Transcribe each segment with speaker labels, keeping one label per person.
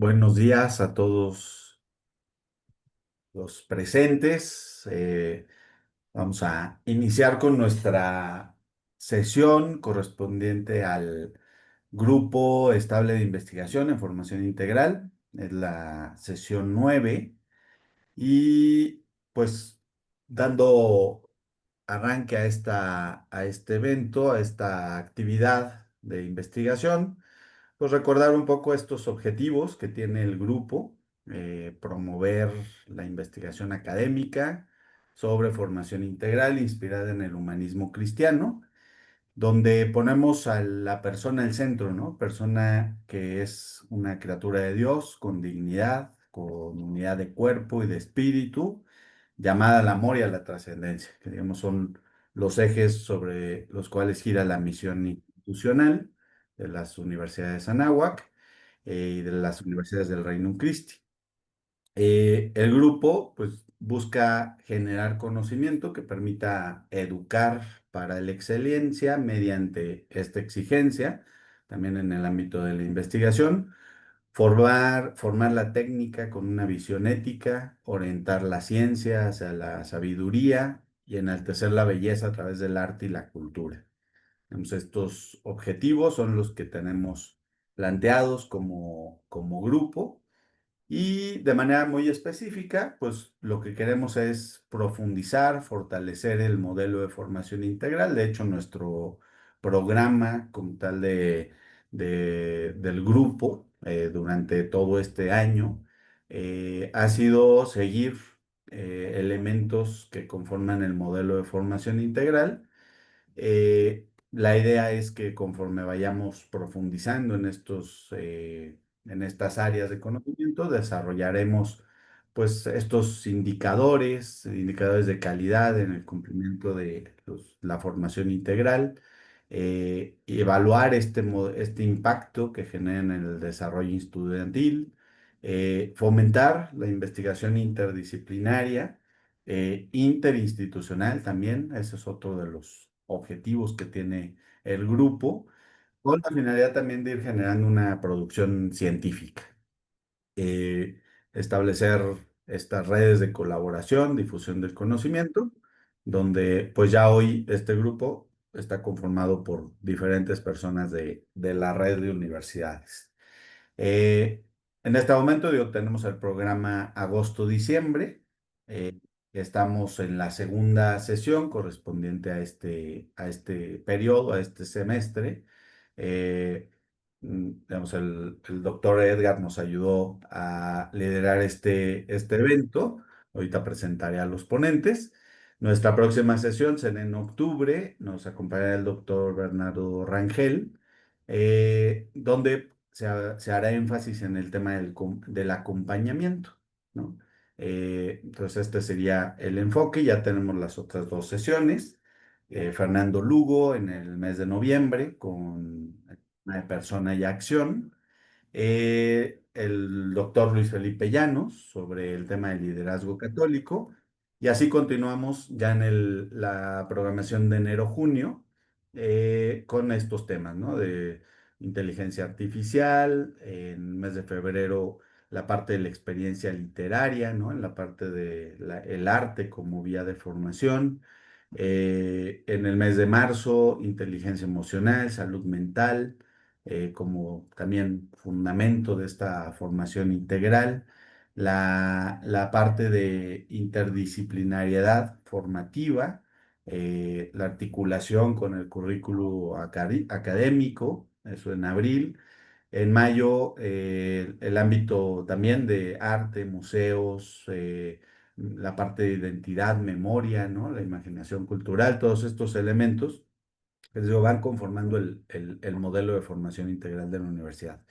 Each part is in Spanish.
Speaker 1: Buenos días a todos los presentes. Vamos a iniciar con nuestra sesión correspondiente al Grupo Estable de Investigación en Formación Integral. Es la sesión 9 y pues dando arranque a este evento, a esta actividad de investigación. Pues recordar un poco estos objetivos que tiene el grupo, promover la investigación académica sobre formación integral inspirada en el humanismo cristiano, donde ponemos a la persona al centro, ¿no? Persona que es una criatura de Dios con dignidad, con unidad de cuerpo y de espíritu, llamada al amor y a la trascendencia, que digamos son los ejes sobre los cuales gira la misión institucional de las universidades Anáhuac y de las universidades del Reino Christi. El grupo, pues, busca generar conocimiento que permita educar para la excelencia mediante esta exigencia, también en el ámbito de la investigación, formar la técnica con una visión ética, orientar la ciencia hacia la sabiduría y enaltecer la belleza a través del arte y la cultura. Entonces, estos objetivos son los que tenemos planteados como grupo y de manera muy específica, pues lo que queremos es profundizar, fortalecer el modelo de formación integral. De hecho, nuestro programa como tal del grupo durante todo este año ha sido seguir elementos que conforman el modelo de formación integral. La idea es que conforme vayamos profundizando en estas áreas de conocimiento, desarrollaremos pues estos indicadores de calidad en el cumplimiento de la formación integral, y evaluar este impacto que genera en el desarrollo estudiantil, fomentar la investigación interdisciplinaria interinstitucional también, ese es otro de los objetivos que tiene el grupo, con la finalidad también de ir generando una producción científica, eh, establecer estas redes de colaboración, difusión del conocimiento, donde pues ya hoy este grupo está conformado por diferentes personas de la red de universidades. Eh, en este momento, digo, tenemos el programa agosto-diciembre. eh, Estamos en la segunda sesión correspondiente a este periodo, a este semestre. Eh, Digamos, el doctor Edgar nos ayudó a liderar este evento. Ahorita presentaré a los ponentes. Nuestra próxima sesión será en octubre. Nos acompañará el doctor Bernardo Rangel, donde se hará énfasis en el tema del acompañamiento, ¿no? Entonces, este sería el enfoque. Ya tenemos las otras dos sesiones. Fernando Lugo en el mes de noviembre con una persona y acción. El doctor Luis Felipe Llanos sobre el tema del liderazgo católico. Y así continuamos ya en la programación de enero-junio con estos temas, ¿no? De inteligencia artificial, en el mes de febrero la parte de la experiencia literaria, ¿no? En la parte del arte como vía de formación. En el mes de marzo, inteligencia emocional, salud mental como también fundamento de esta formación integral, la parte de interdisciplinariedad formativa, la articulación con el currículo académico, eso en abril. En mayo, el ámbito también de arte, museos, la parte de identidad, memoria, ¿no? La imaginación cultural, todos estos elementos les digo, van conformando el modelo de formación integral de la universidad.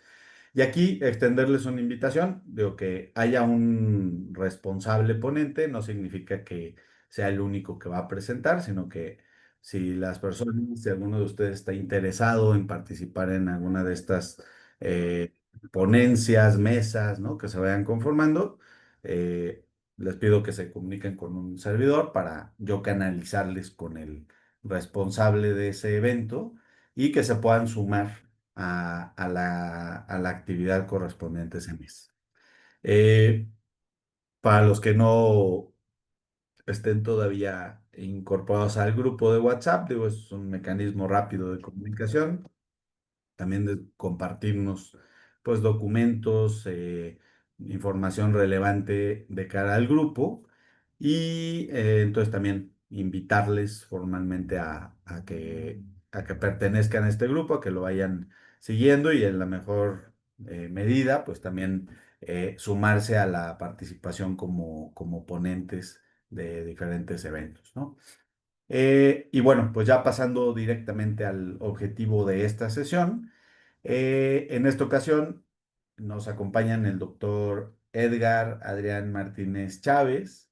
Speaker 1: Y aquí extenderles una invitación, digo que haya un responsable ponente, no significa que sea el único que va a presentar, sino que si las personas, si alguno de ustedes está interesado en participar en alguna de estas eh, ponencias, mesas, ¿no? Que se vayan conformando, eh, les pido que se comuniquen con un servidor para yo canalizarles con el responsable de ese evento y que se puedan sumar a la actividad correspondiente ese mes. Eh, para los que no estén todavía incorporados al grupo de WhatsApp, digo, es un mecanismo rápido de comunicación, también de compartirnos pues documentos, información relevante de cara al grupo y entonces también invitarles formalmente a que pertenezcan a este grupo, a que lo vayan siguiendo y en la mejor medida pues también sumarse a la participación como ponentes de diferentes eventos, ¿no? Y bueno, pues ya pasando directamente al objetivo de esta sesión, en esta ocasión nos acompañan el doctor Edgar Adrián Martínez Chávez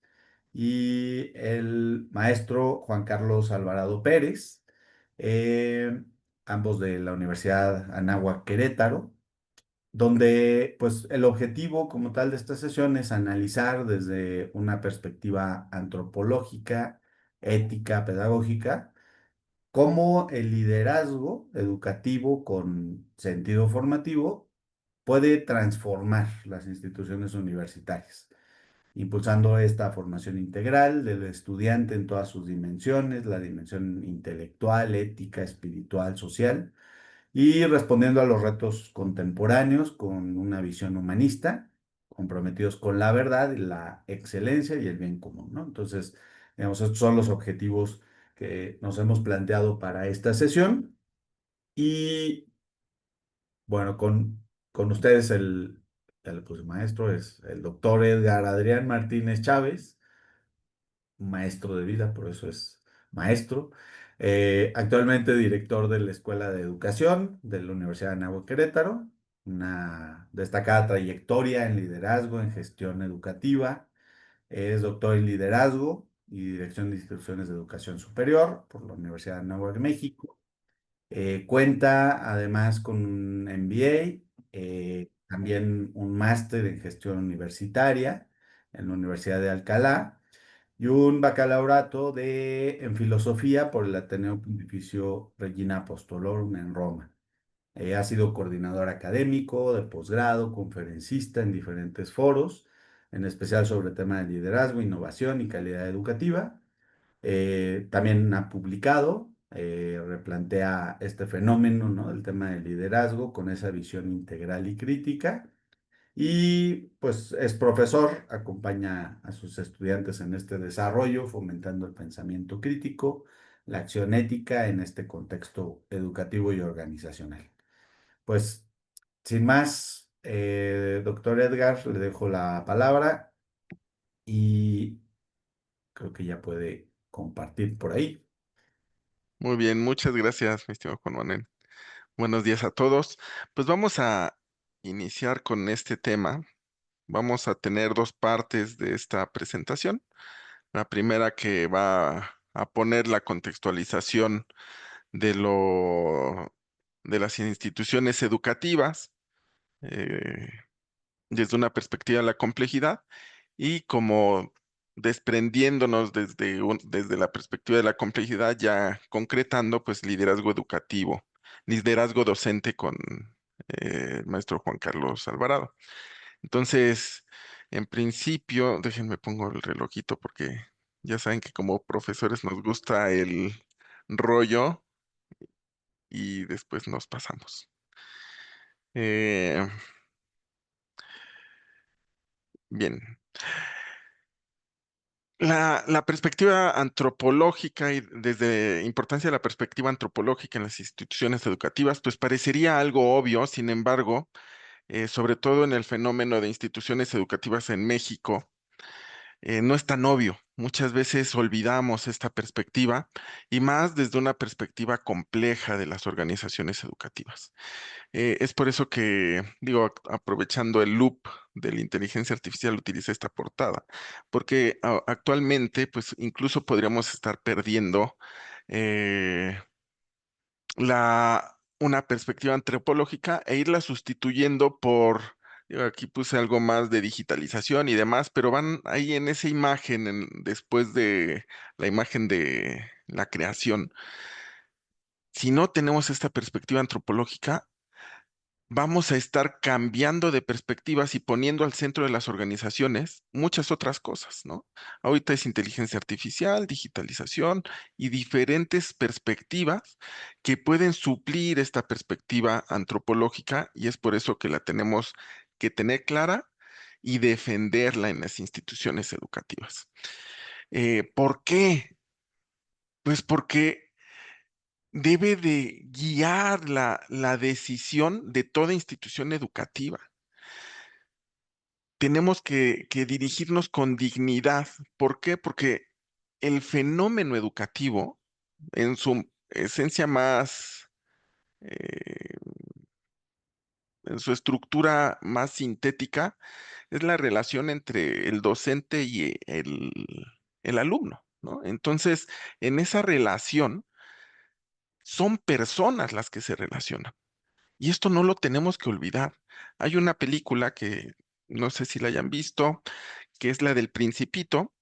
Speaker 1: y el maestro Juan Carlos Alvarado Pérez, eh, ambos de la Universidad Anáhuac Querétaro, donde pues el objetivo como tal de esta sesión es analizar desde una perspectiva antropológica, ética, pedagógica, cómo el liderazgo educativo con sentido formativo puede transformar las instituciones universitarias, impulsando esta formación integral del estudiante en todas sus dimensiones, la dimensión intelectual, ética, espiritual, social, y respondiendo a los retos contemporáneos con una visión humanista, comprometidos con la verdad y la excelencia y el bien común, ¿no? Entonces, digamos, estos son los objetivos que nos hemos planteado para esta sesión. Y bueno, con ustedes pues, maestro es el doctor Edgar Adrián Martínez Chávez, maestro de vida, por eso es maestro. Actualmente director de la Escuela de Educación de la Universidad de Anáhuac Querétaro, una destacada trayectoria en liderazgo, en gestión educativa. Es doctor en liderazgo y dirección de instituciones de educación superior por la Universidad de Anáhuac, México. Cuenta además con un MBA, también un máster en gestión universitaria en la Universidad de Alcalá y un bacalaureato en filosofía por el Ateneo Pontificio Regina Apostolorum en Roma. Ha sido coordinador académico, de posgrado, conferencista en diferentes foros, en especial sobre temas de liderazgo, innovación y calidad educativa. También ha publicado, replantea este fenómeno, ¿no? El tema del liderazgo con esa visión integral y crítica. Y pues es profesor, acompaña a sus estudiantes en este desarrollo, fomentando el pensamiento crítico, la acción ética en este contexto educativo y organizacional. Pues sin más, doctor Edgar, le dejo la palabra y creo que ya puede compartir por ahí.
Speaker 2: Muy bien, muchas gracias, mi estimado Juan Manuel. Buenos días a todos. Pues vamos a iniciar con este tema. Vamos a tener dos partes de esta presentación. La primera que va a poner la contextualización de de las instituciones educativas eh, desde una perspectiva de la complejidad y como desprendiéndonos desde la perspectiva de la complejidad, ya concretando pues liderazgo educativo, liderazgo docente con el maestro Juan Carlos Alvarado. Entonces, en principio, déjenme pongo el relojito porque ya saben que como profesores nos gusta el rollo y después nos pasamos. Eh, bien, la perspectiva antropológica y desde importancia de la perspectiva antropológica en las instituciones educativas, pues parecería algo obvio, sin embargo, sobre todo en el fenómeno de instituciones educativas en México, no es tan obvio. Muchas veces olvidamos esta perspectiva y más desde una perspectiva compleja de las organizaciones educativas. Es por eso que, digo, aprovechando el loop de la inteligencia artificial, utilicé esta portada, porque actualmente, pues incluso podríamos estar perdiendo eh, una perspectiva antropológica e irla sustituyendo por, digo, aquí puse algo más de digitalización y demás, pero van ahí en esa imagen, después de la imagen de la creación. Si no tenemos esta perspectiva antropológica, vamos a estar cambiando de perspectivas y poniendo al centro de las organizaciones muchas otras cosas, ¿no? Ahorita es inteligencia artificial, digitalización y diferentes perspectivas que pueden suplir esta perspectiva antropológica y es por eso que la tenemos que tener clara y defenderla en las instituciones educativas. ¿Por qué? Pues porque debe de guiar la decisión de toda institución educativa. Tenemos que dirigirnos con dignidad. ¿Por qué? Porque el fenómeno educativo, en su esencia más, eh, en su estructura más sintética, es la relación entre el docente y el alumno, ¿no? Entonces, en esa relación, son personas las que se relacionan. Y esto no lo tenemos que olvidar. Hay una película que no sé si la hayan visto, que es la del Principito,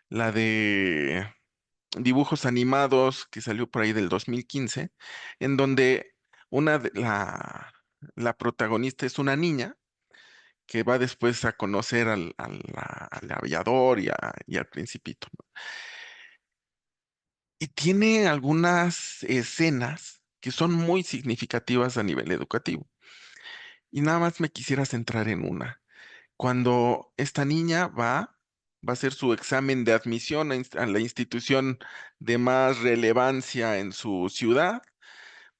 Speaker 2: la de dibujos animados que salió por ahí del 2015, en donde la protagonista es una niña que va después a conocer al aviador y al Principito, ¿no? Y tiene algunas escenas que son muy significativas a nivel educativo. Y nada más me quisiera centrar en una. Cuando esta niña va a hacer su examen de admisión a la institución de más relevancia en su ciudad,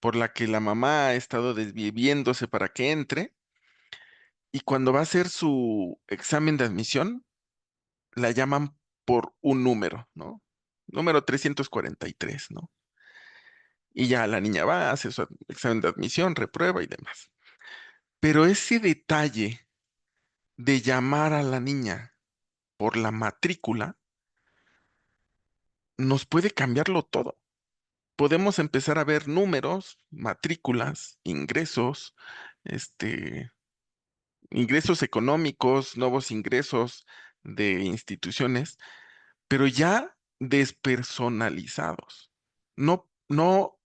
Speaker 2: por la que la mamá ha estado desviviéndose para que entre, y cuando va a hacer su examen de admisión, la llaman por un número, ¿no? Número 343, ¿no? Y ya la niña va, hace su examen de admisión, reprueba y demás. Pero ese detalle de llamar a la niña por la matrícula nos puede cambiarlo todo. Podemos empezar a ver números, matrículas, ingresos, este, ingresos económicos, nuevos ingresos de instituciones, pero ya despersonalizados, no, no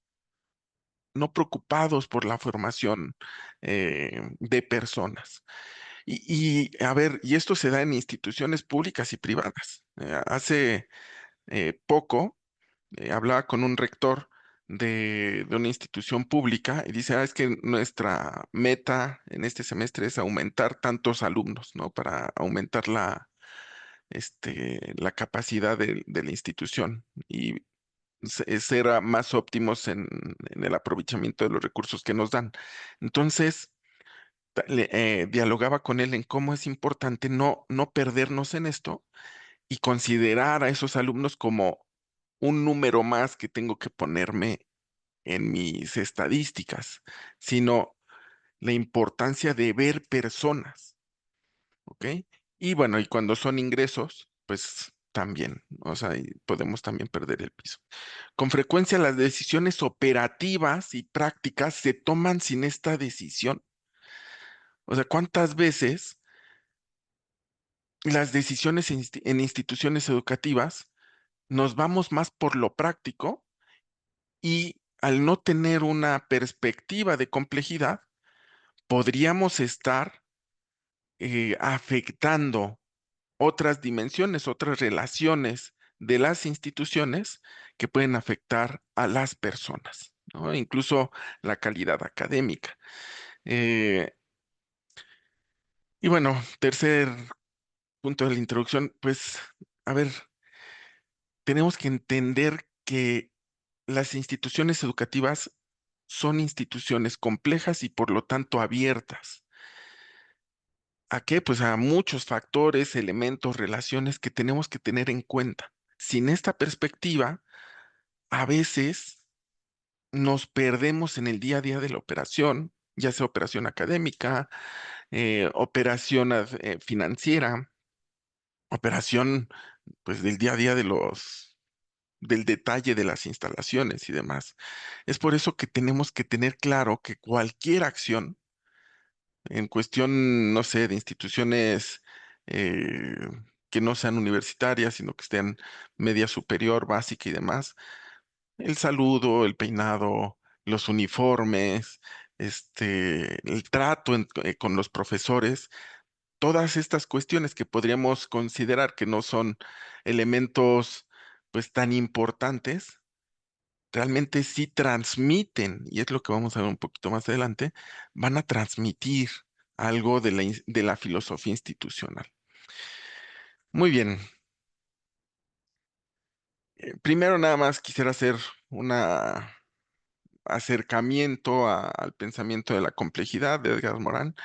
Speaker 2: preocupados por la formación de personas. A ver, y esto se da en instituciones públicas y privadas. Hace poco hablaba con un rector de una institución pública y dice, es que nuestra meta en este semestre es aumentar tantos alumnos, ¿no? Para aumentar la capacidad de la institución y ser más óptimos en el aprovechamiento de los recursos que nos dan. Entonces, dialogaba con él en cómo es importante no perdernos en esto y considerar a esos alumnos como un número más que tengo que ponerme en mis estadísticas, sino la importancia de ver personas, ¿ok? Y bueno, y cuando son ingresos, pues también, o sea, y podemos también perder el piso. Con frecuencia las decisiones operativas y prácticas se toman sin esta decisión. O sea, ¿cuántas veces las decisiones en instituciones educativas nos vamos más por lo práctico y al no tener una perspectiva de complejidad, podríamos estar afectando otras dimensiones, otras relaciones de las instituciones que pueden afectar a las personas, ¿no? Incluso la calidad académica. Eh, y bueno, tercer punto de la introducción, pues, a ver, tenemos que entender que las instituciones educativas son instituciones complejas y por lo tanto abiertas. ¿A qué? Pues a muchos factores, elementos, relaciones que tenemos que tener en cuenta. Sin esta perspectiva, a veces nos perdemos en el día a día de la operación, ya sea operación académica, operación financiera, operación pues del día a día del detalle de las instalaciones y demás. Es por eso que tenemos que tener claro que cualquier acción en cuestión, no sé, de instituciones eh, que no sean universitarias, sino que estén media superior, básica y demás, el saludo, el peinado, los uniformes, el trato con los profesores, todas estas cuestiones que podríamos considerar que no son elementos pues tan importantes, realmente sí transmiten, y es lo que vamos a ver un poquito más adelante, van a transmitir algo de de la filosofía institucional. Muy bien, primero nada más quisiera hacer un acercamiento al pensamiento de la complejidad de Edgar Morin.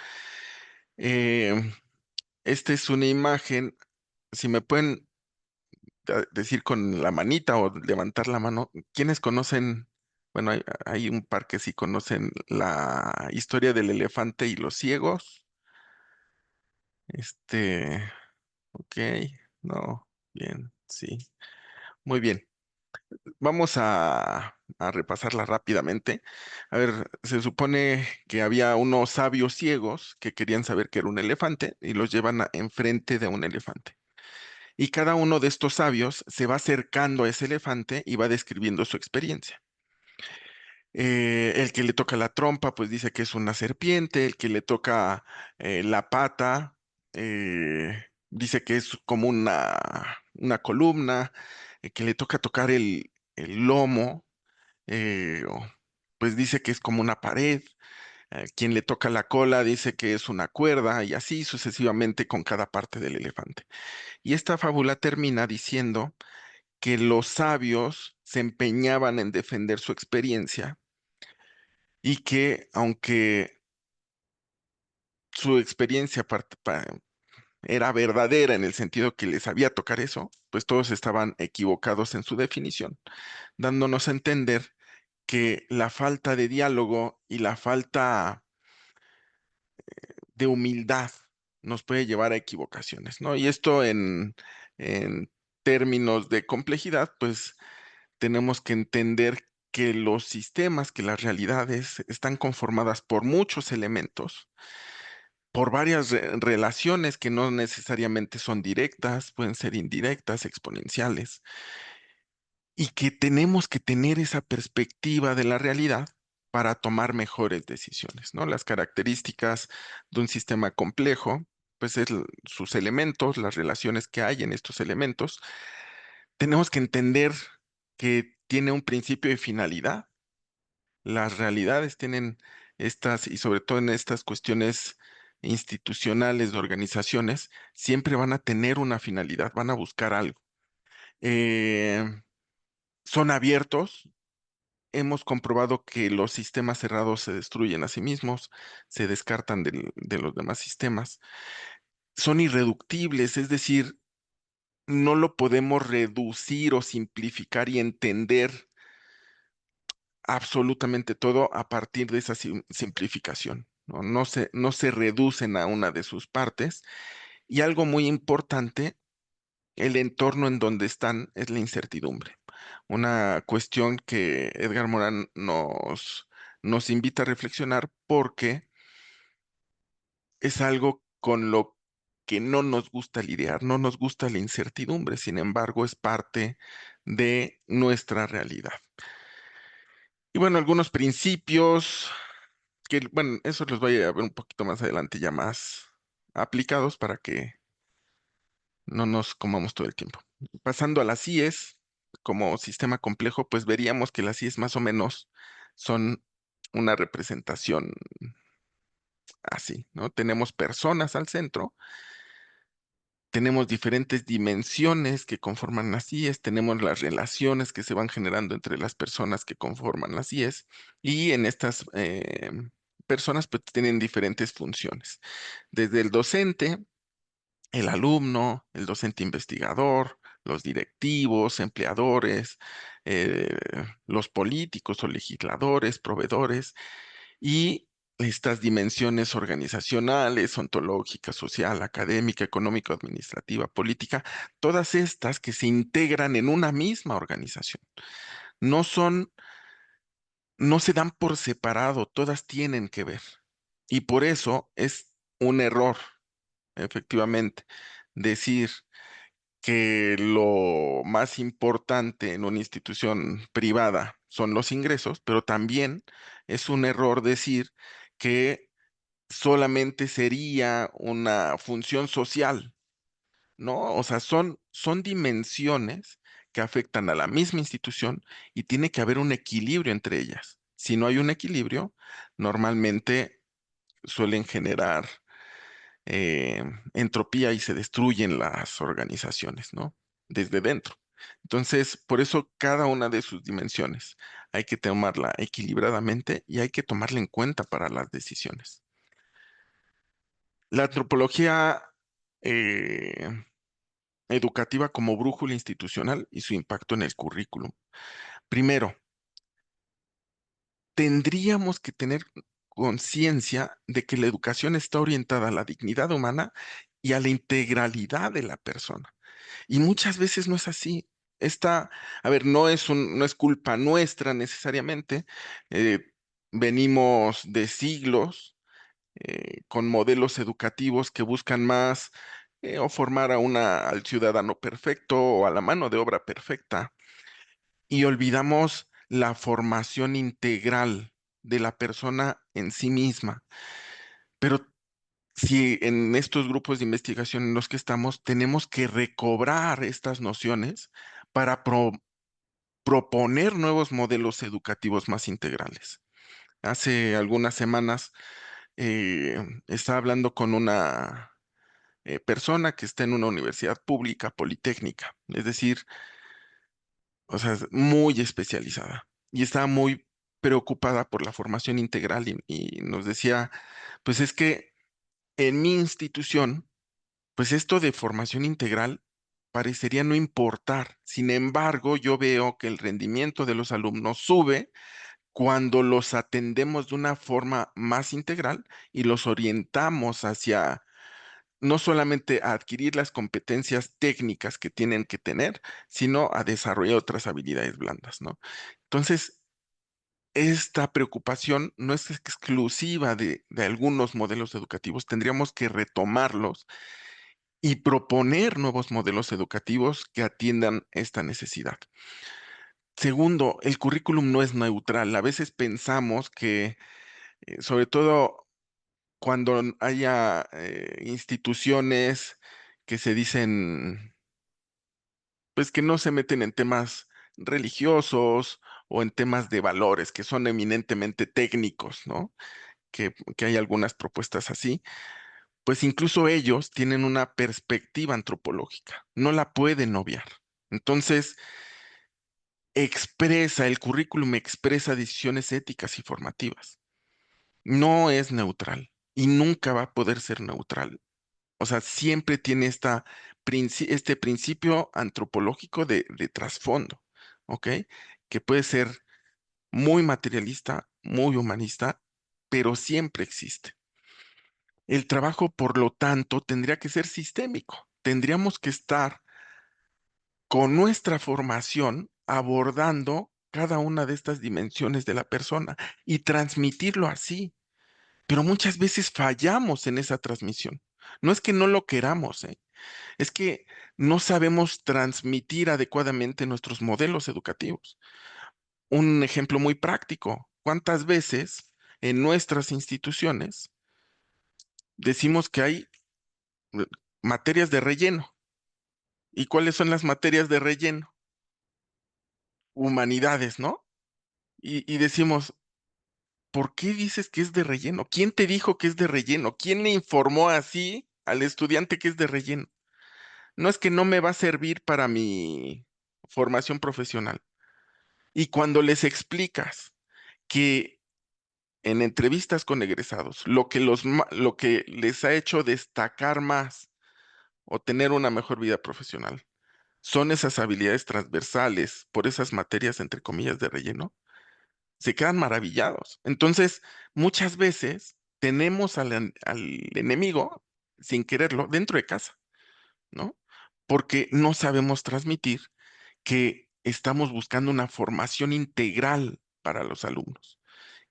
Speaker 2: Eh, Esta es una imagen, si me pueden decir con la manita o levantar la mano, ¿quiénes conocen? Bueno, hay un par que sí conocen la historia del elefante y los ciegos. Este, ok, no, bien, sí, muy bien. Vamos a repasarla rápidamente. A ver, se supone que había unos sabios ciegos que querían saber qué era un elefante y los llevan enfrente de un elefante. Y cada uno de estos sabios se va acercando a ese elefante y va describiendo su experiencia. El que le toca la trompa, pues dice que es una serpiente, el que le toca la pata, dice que es como una columna, el que le toca tocar el lomo, pues dice que es como una pared, quien le toca la cola dice que es una cuerda y así sucesivamente con cada parte del elefante. Y esta fábula termina diciendo que los sabios se empeñaban en defender su experiencia y que aunque su experiencia era verdadera en el sentido que les sabía tocar eso, pues todos estaban equivocados en su definición, dándonos a entender que la falta de diálogo y la falta de humildad nos puede llevar a equivocaciones, ¿no? Y esto en términos de complejidad, pues tenemos que entender que los sistemas, que las realidades están conformadas por muchos elementos, por varias relaciones que no necesariamente son directas, pueden ser indirectas, exponenciales, y que tenemos que tener esa perspectiva de la realidad para tomar mejores decisiones, ¿no? Las características de un sistema complejo, pues es sus elementos, las relaciones que hay en estos elementos. Tenemos que entender que tiene un principio y finalidad. Las realidades tienen estas, y sobre todo en estas cuestiones institucionales de organizaciones, siempre van a tener una finalidad, van a buscar algo. Eh, Son abiertos. Hemos comprobado que los sistemas cerrados se destruyen a sí mismos, se descartan de los demás sistemas. Son irreductibles, es decir, no lo podemos reducir o simplificar y entender absolutamente todo a partir de esa simplificación. ¿No? No se reducen a una de sus partes. Y algo muy importante, el entorno en donde están es la incertidumbre. Una cuestión que Edgar Morin nos invita a reflexionar porque es algo con lo que no nos gusta lidiar, no nos gusta la incertidumbre, sin embargo, es parte de nuestra realidad. Y bueno, algunos principios que, bueno, eso los voy a ver un poquito más adelante ya más aplicados para que no nos comamos todo el tiempo. Pasando a las IES como sistema complejo, pues veríamos que las IES más o menos son una representación así, ¿no? Tenemos personas al centro, tenemos diferentes dimensiones que conforman las IES, tenemos las relaciones que se van generando entre las personas que conforman las IES y en estas personas pues tienen diferentes funciones. Desde el docente, el alumno, el docente investigador, los directivos, empleadores, eh, los políticos o legisladores, proveedores y estas dimensiones organizacionales, ontológica, social, académica, económico, administrativa, política, todas estas que se integran en una misma organización. No son, no se dan por separado, todas tienen que ver. Y por eso es un error, efectivamente, decir que lo más importante en una institución privada son los ingresos, pero también es un error decir que solamente sería una función social, ¿no? O sea, son dimensiones que afectan a la misma institución y tiene que haber un equilibrio entre ellas. Si no hay un equilibrio, normalmente suelen generar entropía y se destruyen las organizaciones, ¿no? Desde dentro. Entonces, por eso cada una de sus dimensiones hay que tomarla equilibradamente y hay que tomarla en cuenta para las decisiones. La antropología eh, educativa como brújula institucional y su impacto en el currículum. Primero, tendríamos que tener conciencia de que la educación está orientada a la dignidad humana y a la integralidad de la persona. Y muchas veces no es así. Esta, a ver, no es culpa nuestra necesariamente. eh, Venimos de siglos con modelos educativos que buscan más o formar al ciudadano perfecto o a la mano de obra perfecta y olvidamos la formación integral de la persona en sí misma. Pero si en estos grupos de investigación en los que estamos tenemos que recobrar estas nociones para proponer nuevos modelos educativos más integrales. Hace algunas semanas estaba hablando con una persona que está en una universidad pública, politécnica, es decir, o sea, es muy especializada y estaba muy preocupada por la formación integral y nos decía, pues es que en mi institución, pues esto de formación integral parecería no importar. Sin embargo, yo veo que el rendimiento de los alumnos sube cuando los atendemos de una forma más integral y los orientamos hacia no solamente a adquirir las competencias técnicas que tienen que tener, sino a desarrollar otras habilidades blandas, ¿no? Entonces, esta preocupación no es exclusiva de algunos modelos educativos, tendríamos que retomarlos y proponer nuevos modelos educativos que atiendan esta necesidad. Segundo, el currículum no es neutral. A veces pensamos que, sobre todo cuando haya instituciones que se dicen, pues que no se meten en temas religiosos o en temas de valores, que son eminentemente técnicos, ¿no? Que hay algunas propuestas así, pues incluso ellos tienen una perspectiva antropológica, no la pueden obviar. Entonces, el currículum expresa decisiones éticas y formativas. No es neutral y nunca va a poder ser neutral. O sea, siempre tiene este principio antropológico de trasfondo, ¿ok? Que puede ser muy materialista, muy humanista, pero siempre existe. El trabajo, por lo tanto, tendría que ser sistémico. Tendríamos que estar con nuestra formación abordando cada una de estas dimensiones de la persona y transmitirlo así. Pero muchas veces fallamos en esa transmisión. No es que no lo queramos, es que no sabemos transmitir adecuadamente nuestros modelos educativos. Un ejemplo muy práctico, ¿cuántas veces en nuestras instituciones decimos que hay eh, materias de relleno? ¿Y cuáles son las materias de relleno? Humanidades, ¿no? Y decimos, ¿por qué dices que es de relleno? ¿Quién te dijo que es de relleno? ¿Quién le informó así al estudiante que es de relleno? No es que no me va a servir para mi formación profesional. Y cuando les explicas que en entrevistas con egresados, lo que les ha hecho destacar más o tener una mejor vida profesional son esas habilidades transversales por esas materias, entre comillas, de relleno, se quedan maravillados. Entonces, muchas veces tenemos al enemigo, sin quererlo, dentro de casa, ¿no? Porque no sabemos transmitir que estamos buscando una formación integral para los alumnos,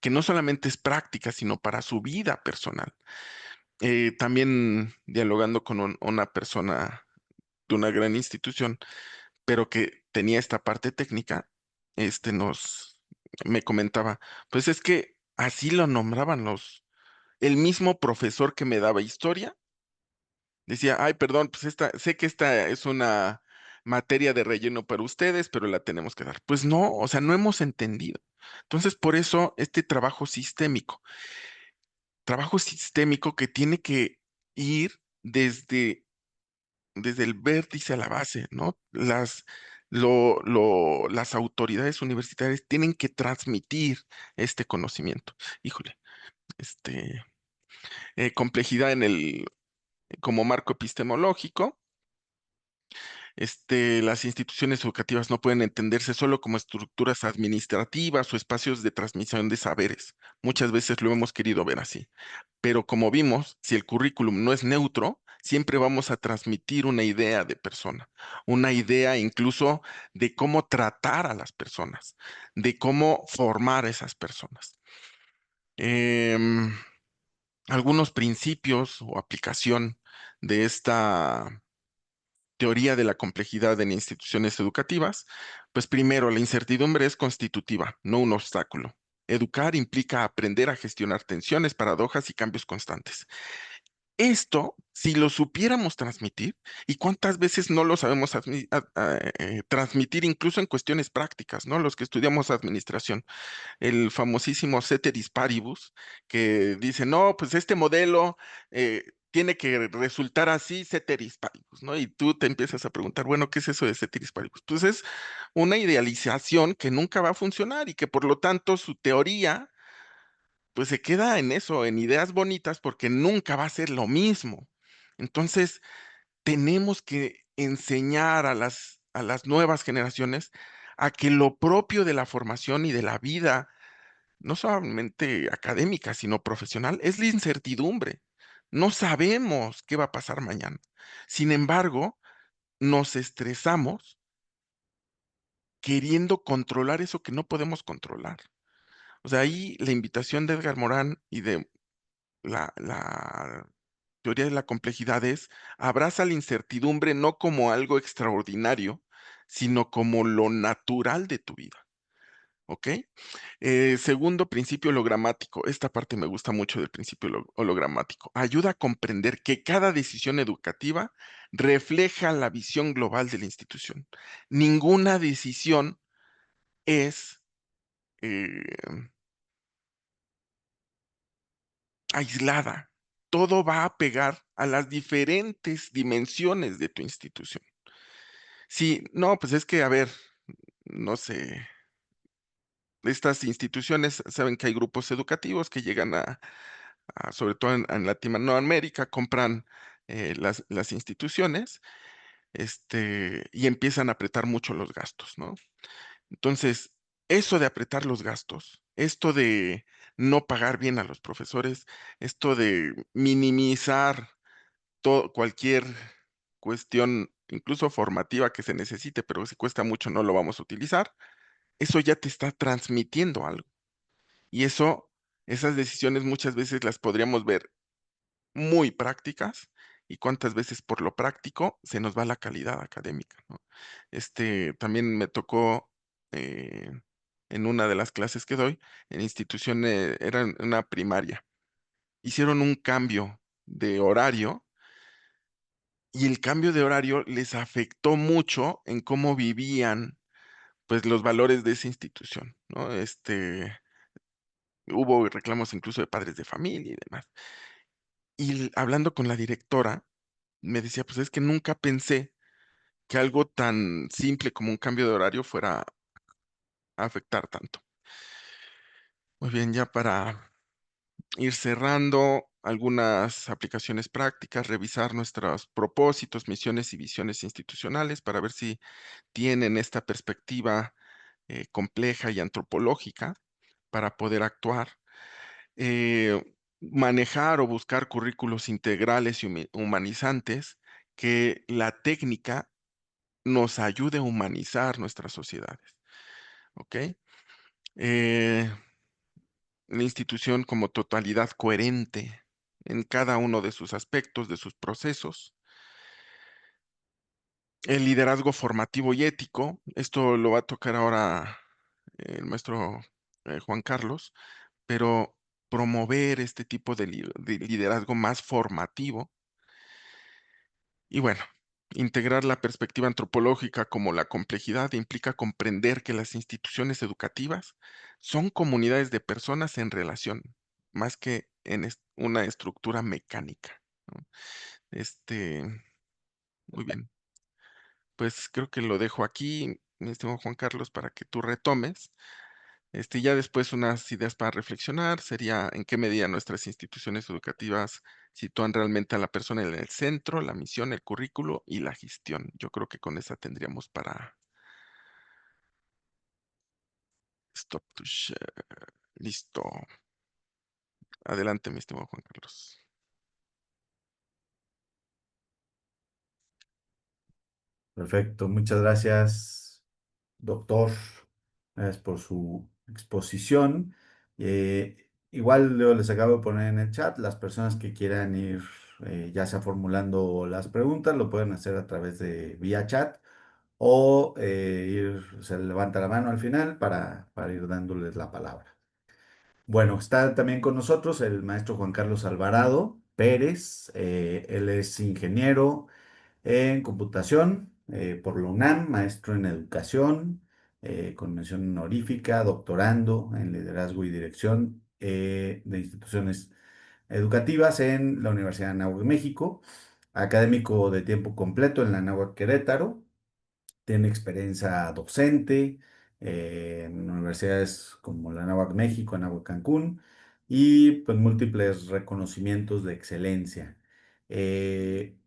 Speaker 2: que no solamente es práctica, sino para su vida personal. También dialogando con una persona de una gran institución, pero que tenía esta parte técnica, nos me comentaba, pues es que así lo nombraban el mismo profesor que me daba historia, decía, ay, perdón, pues sé que esta es una materia de relleno para ustedes, pero la tenemos que dar. Pues no, o sea, no hemos entendido. Entonces, por eso este trabajo sistémico que tiene que ir desde el vértice a la base, ¿no? Las autoridades universitarias tienen que transmitir este conocimiento. Híjole, este, complejidad como marco epistemológico. Las instituciones educativas no pueden entenderse solo como estructuras administrativas o espacios de transmisión de saberes. Muchas veces lo hemos querido ver así. Pero como vimos, si el currículum no es neutro, siempre vamos a transmitir una idea de persona, una idea incluso de cómo tratar a las personas, de cómo formar a esas personas. Em, Algunos principios o aplicación de esta teoría de la complejidad en instituciones educativas, pues primero, la incertidumbre es constitutiva, no un obstáculo. Educar implica aprender a gestionar tensiones, paradojas y cambios constantes. Esto, si lo supiéramos transmitir, y cuántas veces no lo sabemos transmitir incluso en cuestiones prácticas, ¿no? Los que estudiamos administración, el famosísimo ceteris paribus, que dice, no, pues este modelo tiene que resultar así, ceteris paribus, ¿no? Y tú te empiezas a preguntar, bueno, ¿qué es eso de ceteris paribus? Pues es una idealización que nunca va a funcionar y que por lo tanto su teoría pues se queda en eso, en ideas bonitas, porque nunca va a ser lo mismo. Entonces, tenemos que enseñar a las nuevas generaciones a que lo propio de la formación y de la vida, no solamente académica, sino profesional, es la incertidumbre. No sabemos qué va a pasar mañana. Sin embargo, nos estresamos queriendo controlar eso que no podemos controlar. O sea, ahí la invitación de Edgar Morán y de la teoría de la complejidad es, abraza la incertidumbre no como algo extraordinario, sino como lo natural de tu vida. ¿Ok? Segundo principio hologramático. Esta parte me gusta mucho del principio hologramático. Ayuda a comprender que cada decisión educativa refleja la visión global de la institución. Ninguna decisión es eh, aislada. Todo va a pegar a las diferentes dimensiones de tu institución. Sí, no, pues es que, a ver, no sé, estas instituciones saben que hay grupos educativos que llegan sobre todo en Latinoamérica, compran las instituciones, y empiezan a apretar mucho los gastos, ¿no? Entonces, eso de apretar los gastos, esto de no pagar bien a los profesores, esto de minimizar cualquier cuestión, incluso formativa que se necesite, pero si cuesta mucho no lo vamos a utilizar, eso ya te está transmitiendo algo. Y esas decisiones muchas veces las podríamos ver muy prácticas y cuántas veces por lo práctico se nos va la calidad académica, ¿no? También me tocó eh, en una de las clases que doy, en institución, era en una primaria, hicieron un cambio de horario y el cambio de horario les afectó mucho en cómo vivían, pues, los valores de esa institución, ¿no? Hubo reclamos incluso de padres de familia y demás. Y hablando con la directora, me decía, pues es que nunca pensé que algo tan simple como un cambio de horario fuera a afectar tanto. Muy bien, ya para ir cerrando algunas aplicaciones prácticas, revisar nuestros propósitos, misiones y visiones institucionales para ver si tienen esta perspectiva compleja y antropológica para poder actuar. Manejar o buscar currículos integrales y humanizantes que la técnica nos ayude a humanizar nuestras sociedades. ¿Ok? Eh, la institución como totalidad coherente en cada uno de sus aspectos, de sus procesos. El liderazgo formativo y ético, esto lo va a tocar ahora el maestro Juan Carlos, pero promover este tipo de liderazgo más formativo y bueno, integrar la perspectiva antropológica como la complejidad implica comprender que las instituciones educativas son comunidades de personas en relación, más que en una estructura mecánica, ¿no? Este, muy bien. Pues creo que lo dejo aquí, mi estimado Juan Carlos, para que tú retomes. Ya después unas ideas para reflexionar sería en qué medida nuestras instituciones educativas sitúan realmente a la persona en el centro, la misión, el currículo y la gestión. Yo creo que con esa tendríamos para stop to share. Listo. Adelante, mi estimado Juan Carlos.
Speaker 1: Perfecto, muchas gracias, doctor. Gracias por su exposición. Igual les acabo de poner en el chat, las personas que quieran ir ya sea formulando las preguntas, lo pueden hacer a través de vía chat o se levanta la mano al final para ir dándoles la palabra. Bueno, está también con nosotros el maestro Juan Carlos Alvarado Pérez. Él es ingeniero en computación por la UNAM, maestro en educación, con mención honorífica, doctorando en liderazgo y dirección de instituciones educativas en la Universidad de Anáhuac, México, académico de tiempo completo en la Anáhuac Querétaro. Tiene experiencia docente en universidades como la Anáhuac México, Anáhuac Cancún y pues múltiples reconocimientos de excelencia.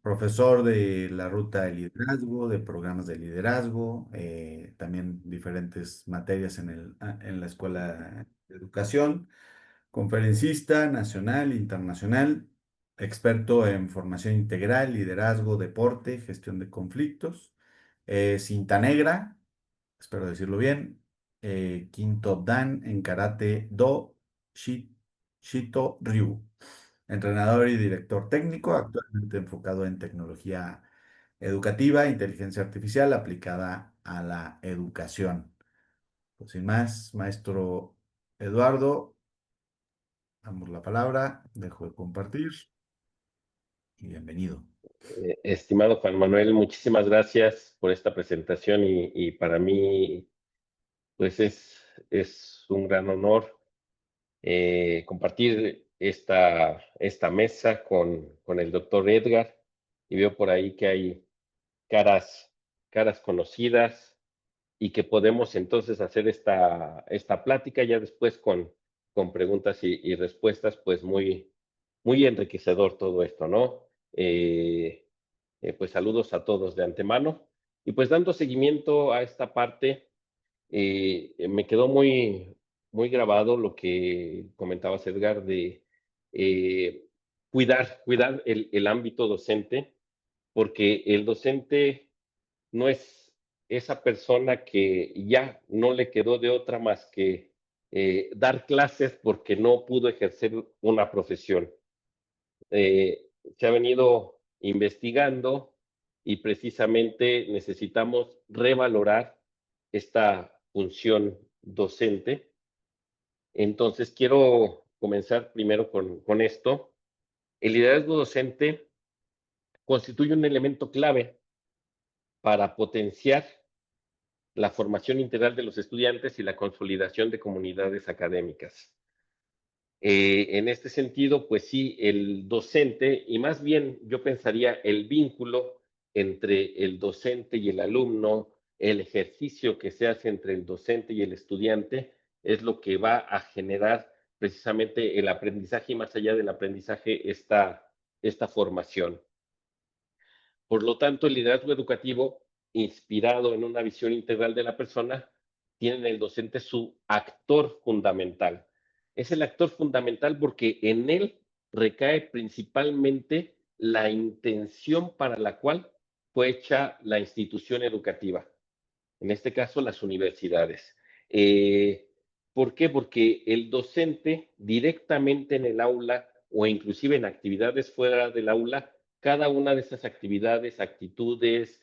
Speaker 1: Profesor de la ruta de liderazgo, de programas de liderazgo, también diferentes materias en la Escuela de Educación, conferencista nacional, internacional, experto en formación integral, liderazgo, deporte, gestión de conflictos, cinta negra, espero decirlo bien, quinto dan en karate do Shito Ryu, entrenador y director técnico, actualmente enfocado en tecnología educativa, inteligencia artificial aplicada a la educación. Pues sin más, maestro Eduardo, damos la palabra, dejo de compartir y bienvenido.
Speaker 3: Estimado Juan Manuel, muchísimas gracias por esta presentación y para mí pues es un gran honor compartir esta mesa con el doctor Edgar y veo por ahí que hay caras, caras conocidas y que podemos entonces hacer esta plática ya después con preguntas y respuestas, pues muy enriquecedor todo esto, ¿no? Pues saludos a todos de antemano. Y pues dando seguimiento a esta parte, me quedó muy grabado lo que comentabas, Edgar, de cuidar el ámbito docente, porque el docente no es esa persona que ya no le quedó de otra más que dar clases porque no pudo ejercer una profesión. Se ha venido investigando y precisamente necesitamos revalorar esta función docente. Entonces, quiero comenzar primero con esto. El liderazgo docente constituye un elemento clave para potenciar la formación integral de los estudiantes y la consolidación de comunidades académicas. En este sentido, pues sí, el docente, y más bien yo pensaría el vínculo entre el docente y el alumno, el ejercicio que se hace entre el docente y el estudiante, es lo que va a generar precisamente el aprendizaje y más allá del aprendizaje, esta formación. Por lo tanto, el liderazgo educativo, inspirado en una visión integral de la persona, tiene en el docente su actor fundamental. Es el actor fundamental porque en él recae principalmente la intención para la cual fue hecha la institución educativa, en este caso las universidades. ¿Por qué? Porque el docente directamente en el aula o inclusive en actividades fuera del aula, cada una de esas actividades, actitudes,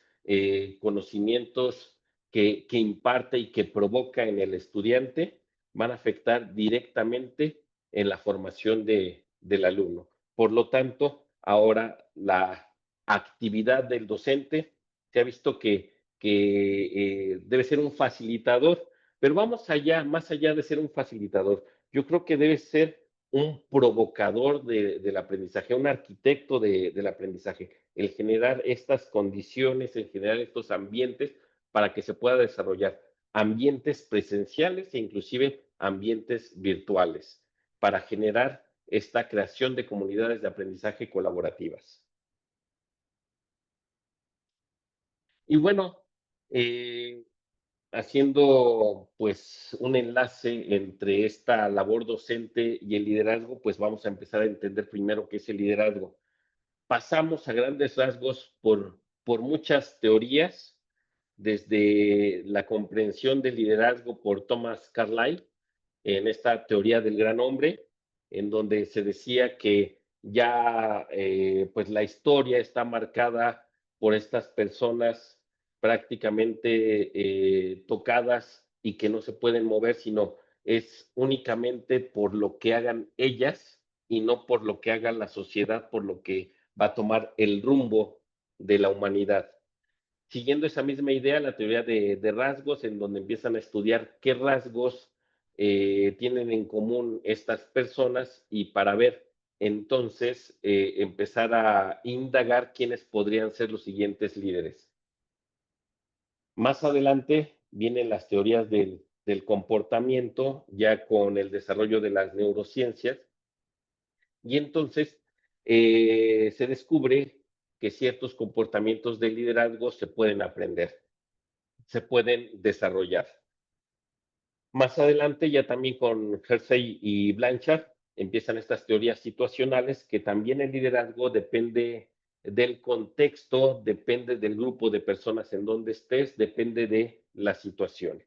Speaker 3: conocimientos que imparte y que provoca en el estudiante, van a afectar directamente en la formación del alumno. Por lo tanto, ahora la actividad del docente se ha visto que debe ser un facilitador, pero vamos allá, más allá de ser un facilitador, yo creo que debe ser un provocador del aprendizaje, un arquitecto del aprendizaje, el generar estas condiciones, el generar estos ambientes para que se pueda desarrollar ambientes presenciales e inclusive ambientes virtuales, para generar esta creación de comunidades de aprendizaje colaborativas. Y bueno, eh, haciendo pues un enlace entre esta labor docente y el liderazgo, pues vamos a empezar a entender primero qué es el liderazgo. Pasamos a grandes rasgos por muchas teorías, desde la comprensión del liderazgo por Thomas Carlyle, en esta teoría del gran hombre, en donde se decía que ya pues la historia está marcada por estas personas prácticamente tocadas y que no se pueden mover, sino es únicamente por lo que hagan ellas y no por lo que haga la sociedad, por lo que va a tomar el rumbo de la humanidad. Siguiendo esa misma idea, la teoría de rasgos, en donde empiezan a estudiar qué rasgos tienen en común estas personas y para ver entonces empezar a indagar quiénes podrían ser los siguientes líderes. Más adelante vienen las teorías del comportamiento, ya con el desarrollo de las neurociencias, y entonces se descubre que ciertos comportamientos de liderazgo se pueden aprender, se pueden desarrollar. Más adelante, ya también con Hersey y Blanchard, empiezan estas teorías situacionales que también el liderazgo depende del contexto, depende del grupo de personas en donde estés, depende de la situación.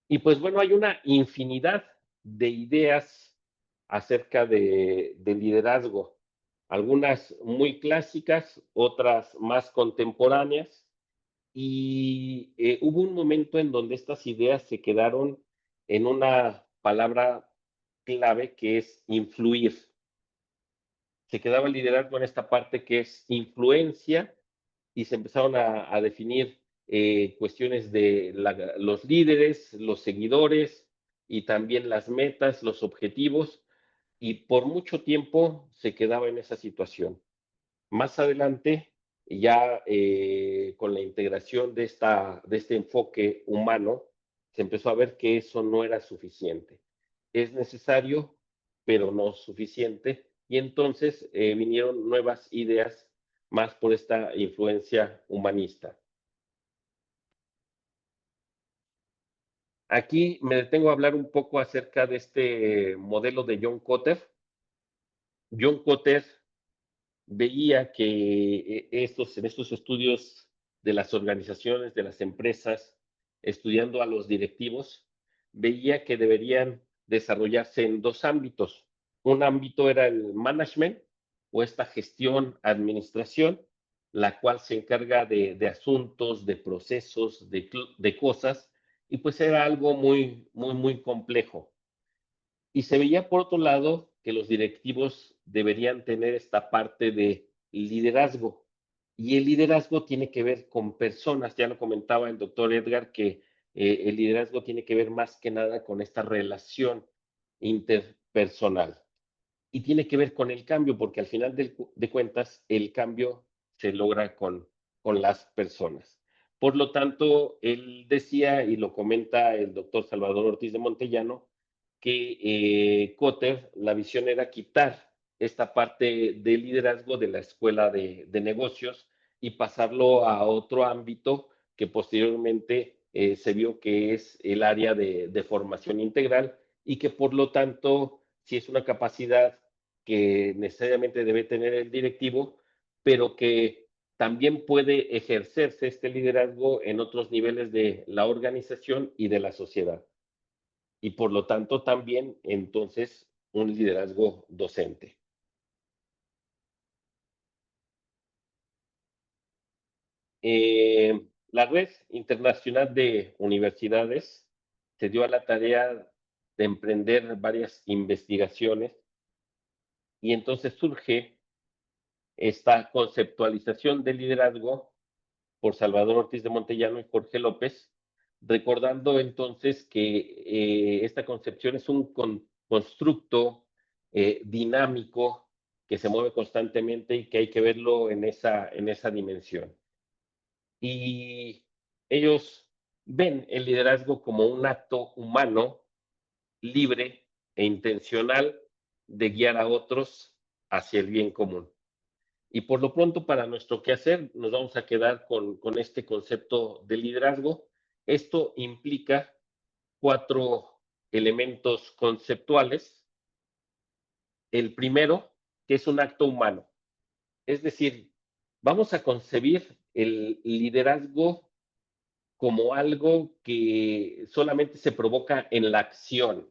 Speaker 3: Y pues bueno, hay una infinidad de ideas acerca de liderazgo, algunas muy clásicas, otras más contemporáneas, y hubo un momento en donde estas ideas se quedaron en una palabra clave que es influir. Se quedaba el liderazgo en esta parte que es influencia y se empezaron a definir cuestiones de los líderes, los seguidores y también las metas, los objetivos, y por mucho tiempo se quedaba en esa situación. Más adelante, ya con la integración de este enfoque humano, se empezó a ver que eso no era suficiente. Es necesario, pero no suficiente. Y entonces vinieron nuevas ideas más por esta influencia humanista. Aquí me detengo a hablar un poco acerca de este modelo de John Kotter. John Kotter veía que en estos estudios de las organizaciones, de las empresas, estudiando a los directivos, veía que deberían desarrollarse en dos ámbitos. Un ámbito era el management o esta gestión, administración, la cual se encarga de asuntos, de procesos, de cosas, y pues era algo muy, muy, muy complejo. Y se veía por otro lado que los directivos deberían tener esta parte de liderazgo. Y el liderazgo tiene que ver con personas. Ya lo comentaba el doctor Edgar, que el liderazgo tiene que ver más que nada con esta relación interpersonal. Y tiene que ver con el cambio, porque al final de cuentas el cambio se logra con las personas. Por lo tanto, él decía, y lo comenta el doctor Salvador Ortiz de Montellano, que Kotter, la visión era quitar esta parte de liderazgo de la escuela de negocios y pasarlo a otro ámbito que posteriormente se vio que es el área de formación integral y que por lo tanto si es una capacidad que necesariamente debe tener el directivo, pero que también puede ejercerse este liderazgo en otros niveles de la organización y de la sociedad. Y por lo tanto también entonces un liderazgo docente. La Red Internacional de Universidades se dio a la tarea de emprender varias investigaciones y entonces surge esta conceptualización del liderazgo por Salvador Ortiz de Montellano y Jorge López, recordando entonces que esta concepción es un constructo dinámico que se mueve constantemente y que hay que verlo en esa dimensión. Y ellos ven el liderazgo como un acto humano, libre e intencional de guiar a otros hacia el bien común. Y por lo pronto, para nuestro quehacer, nos vamos a quedar con este concepto de liderazgo. Esto implica 4 elementos conceptuales. El primero, que es un acto humano. Es decir, vamos a concebir el liderazgo como algo que solamente se provoca en la acción.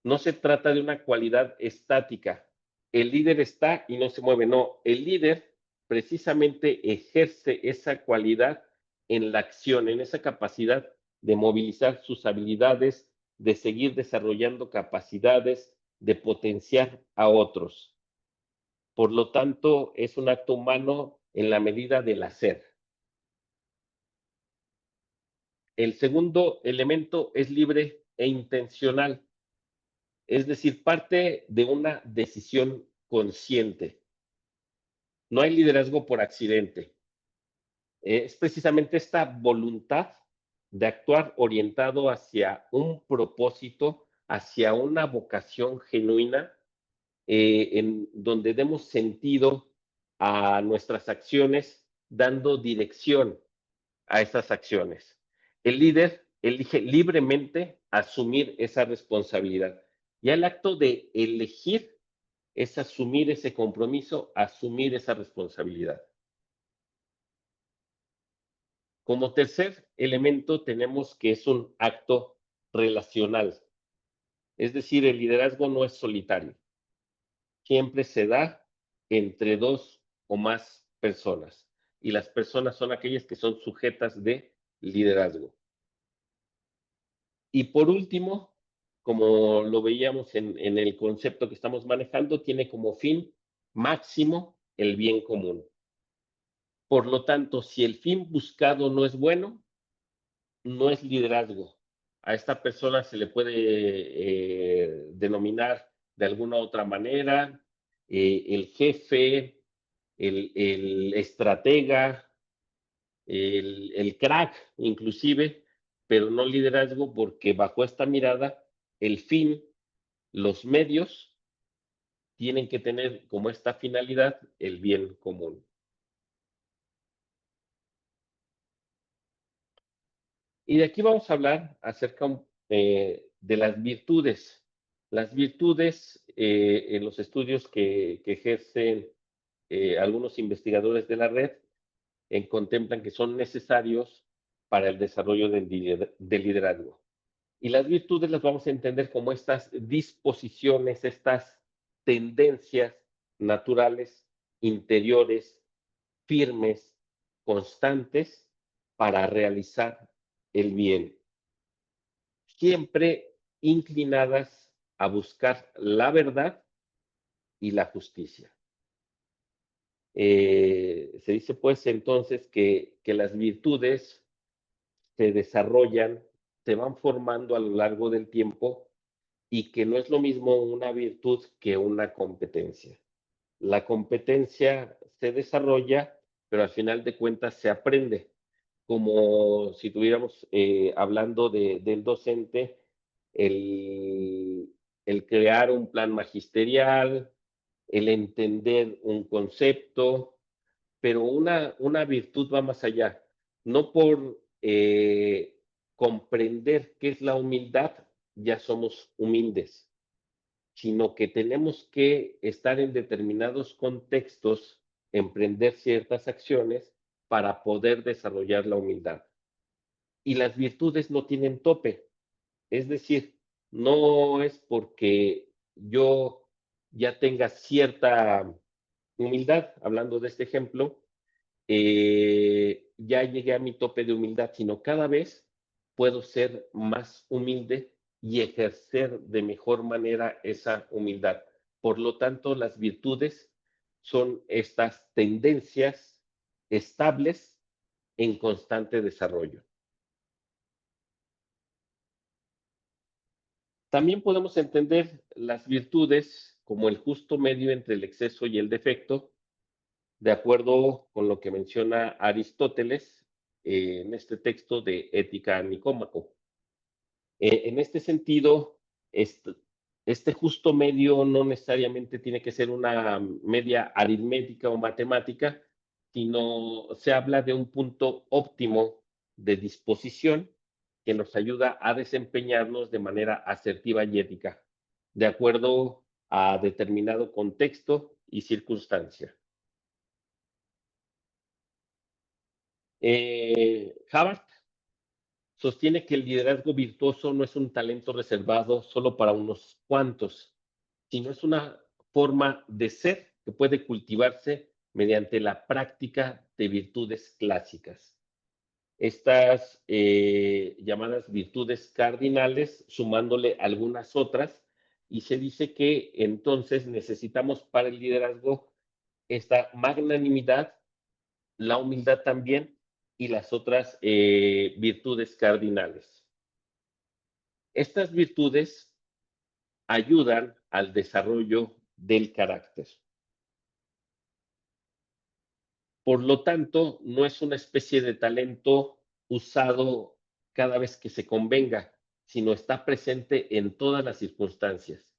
Speaker 3: No se trata de una cualidad estática. El líder está y no se mueve, no. El líder precisamente ejerce esa cualidad en la acción, en esa capacidad de movilizar sus habilidades, de seguir desarrollando capacidades, de potenciar a otros. Por lo tanto, es un acto humano en la medida del hacer. El segundo elemento es libre e intencional, es decir, parte de una decisión consciente. No hay liderazgo por accidente. Es precisamente esta voluntad de actuar orientado hacia un propósito, hacia una vocación genuina, en donde demos sentido a nuestras acciones, dando dirección a esas acciones. El líder elige libremente asumir esa responsabilidad. Ya el acto de elegir es asumir ese compromiso, asumir esa responsabilidad. Como tercer elemento tenemos que es un acto relacional, es decir, el liderazgo no es solitario, siempre se da entre dos o más personas y las personas son aquellas que son sujetas de liderazgo. Y por último, como lo veíamos en el concepto que estamos manejando, tiene como fin máximo el bien común. Por lo tanto, si el fin buscado no es bueno, no es liderazgo. A esta persona se le puede denominar de alguna otra manera el jefe, el estratega, el crack inclusive, pero no liderazgo porque bajo esta mirada el fin, los medios tienen que tener como esta finalidad el bien común. Y de aquí vamos a hablar acerca de las virtudes. Las virtudes en los estudios que ejercen algunos investigadores de la red contemplan que son necesarios para el desarrollo del liderazgo. Y las virtudes las vamos a entender como estas disposiciones, estas tendencias naturales, interiores, firmes, constantes para realizar el bien, siempre inclinadas a buscar la verdad y la justicia. Se dice pues entonces que las virtudes se desarrollan, se van formando a lo largo del tiempo y que no es lo mismo una virtud que una competencia. La competencia se desarrolla, pero al final de cuentas se aprende, como si estuviéramos hablando del docente, el, el crear un plan magisterial, el entender un concepto, pero una virtud va más allá, no por comprender qué es la humildad, ya somos humildes, sino que tenemos que estar en determinados contextos, emprender ciertas acciones para poder desarrollar la humildad. Y las virtudes no tienen tope, es decir, no es porque yo ya tenga cierta humildad, hablando de este ejemplo, ya llegué a mi tope de humildad, sino cada vez puedo ser más humilde y ejercer de mejor manera esa humildad. Por lo tanto, las virtudes son estas tendencias estables en constante desarrollo. También podemos entender las virtudes como el justo medio entre el exceso y el defecto, de acuerdo con lo que menciona Aristóteles en este texto de Ética Nicómaco. En este sentido, este justo medio no necesariamente tiene que ser una media aritmética o matemática, sino se habla de un punto óptimo de disposición que nos ayuda a desempeñarnos de manera asertiva y ética, de acuerdo a determinado contexto y circunstancia. Havard sostiene que el liderazgo virtuoso no es un talento reservado solo para unos cuantos, sino es una forma de ser que puede cultivarse mediante la práctica de virtudes clásicas. Estas llamadas virtudes cardinales, sumándole algunas otras, y se dice que entonces necesitamos para el liderazgo esta magnanimidad, la humildad también y las otras virtudes cardinales. Estas virtudes ayudan al desarrollo del carácter. Por lo tanto, no es una especie de talento usado cada vez que se convenga, sino está presente en todas las circunstancias.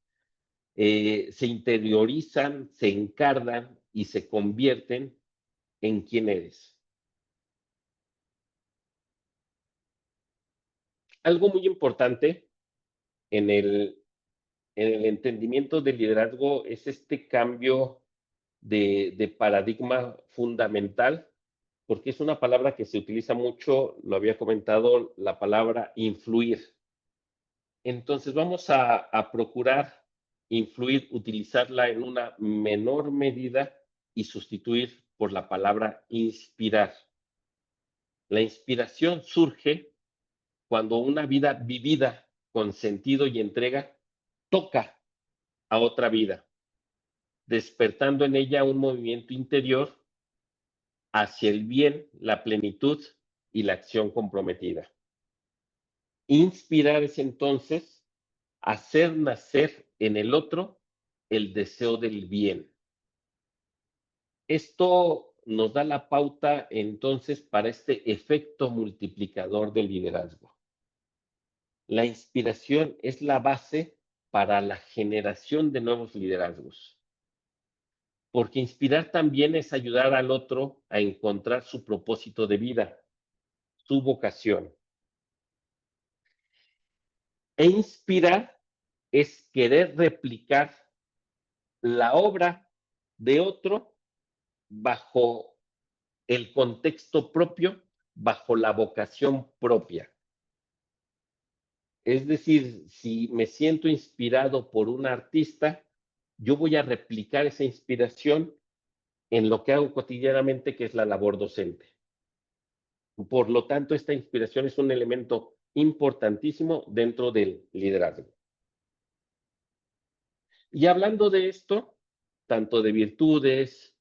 Speaker 3: Se interiorizan, se encarnan y se convierten en quien eres. Algo muy importante en el entendimiento del liderazgo es este cambio de paradigma fundamental, porque es una palabra que se utiliza mucho, lo había comentado, la palabra influir. Entonces vamos a procurar influir, utilizarla en una menor medida y sustituir por la palabra inspirar. La inspiración surge cuando una vida vivida con sentido y entrega toca a otra vida, despertando en ella un movimiento interior hacia el bien, la plenitud y la acción comprometida. Inspirar es entonces hacer nacer en el otro el deseo del bien. Esto nos da la pauta entonces para este efecto multiplicador del liderazgo. La inspiración es la base para la generación de nuevos liderazgos, porque inspirar también es ayudar al otro a encontrar su propósito de vida, su vocación. E inspirar es querer replicar la obra de otro bajo el contexto propio, bajo la vocación propia. Es decir, si me siento inspirado por un artista, yo voy a replicar esa inspiración en lo que hago cotidianamente, que es la labor docente. Por lo tanto, esta inspiración es un elemento importantísimo dentro del liderazgo. Y hablando de esto, tanto de virtudes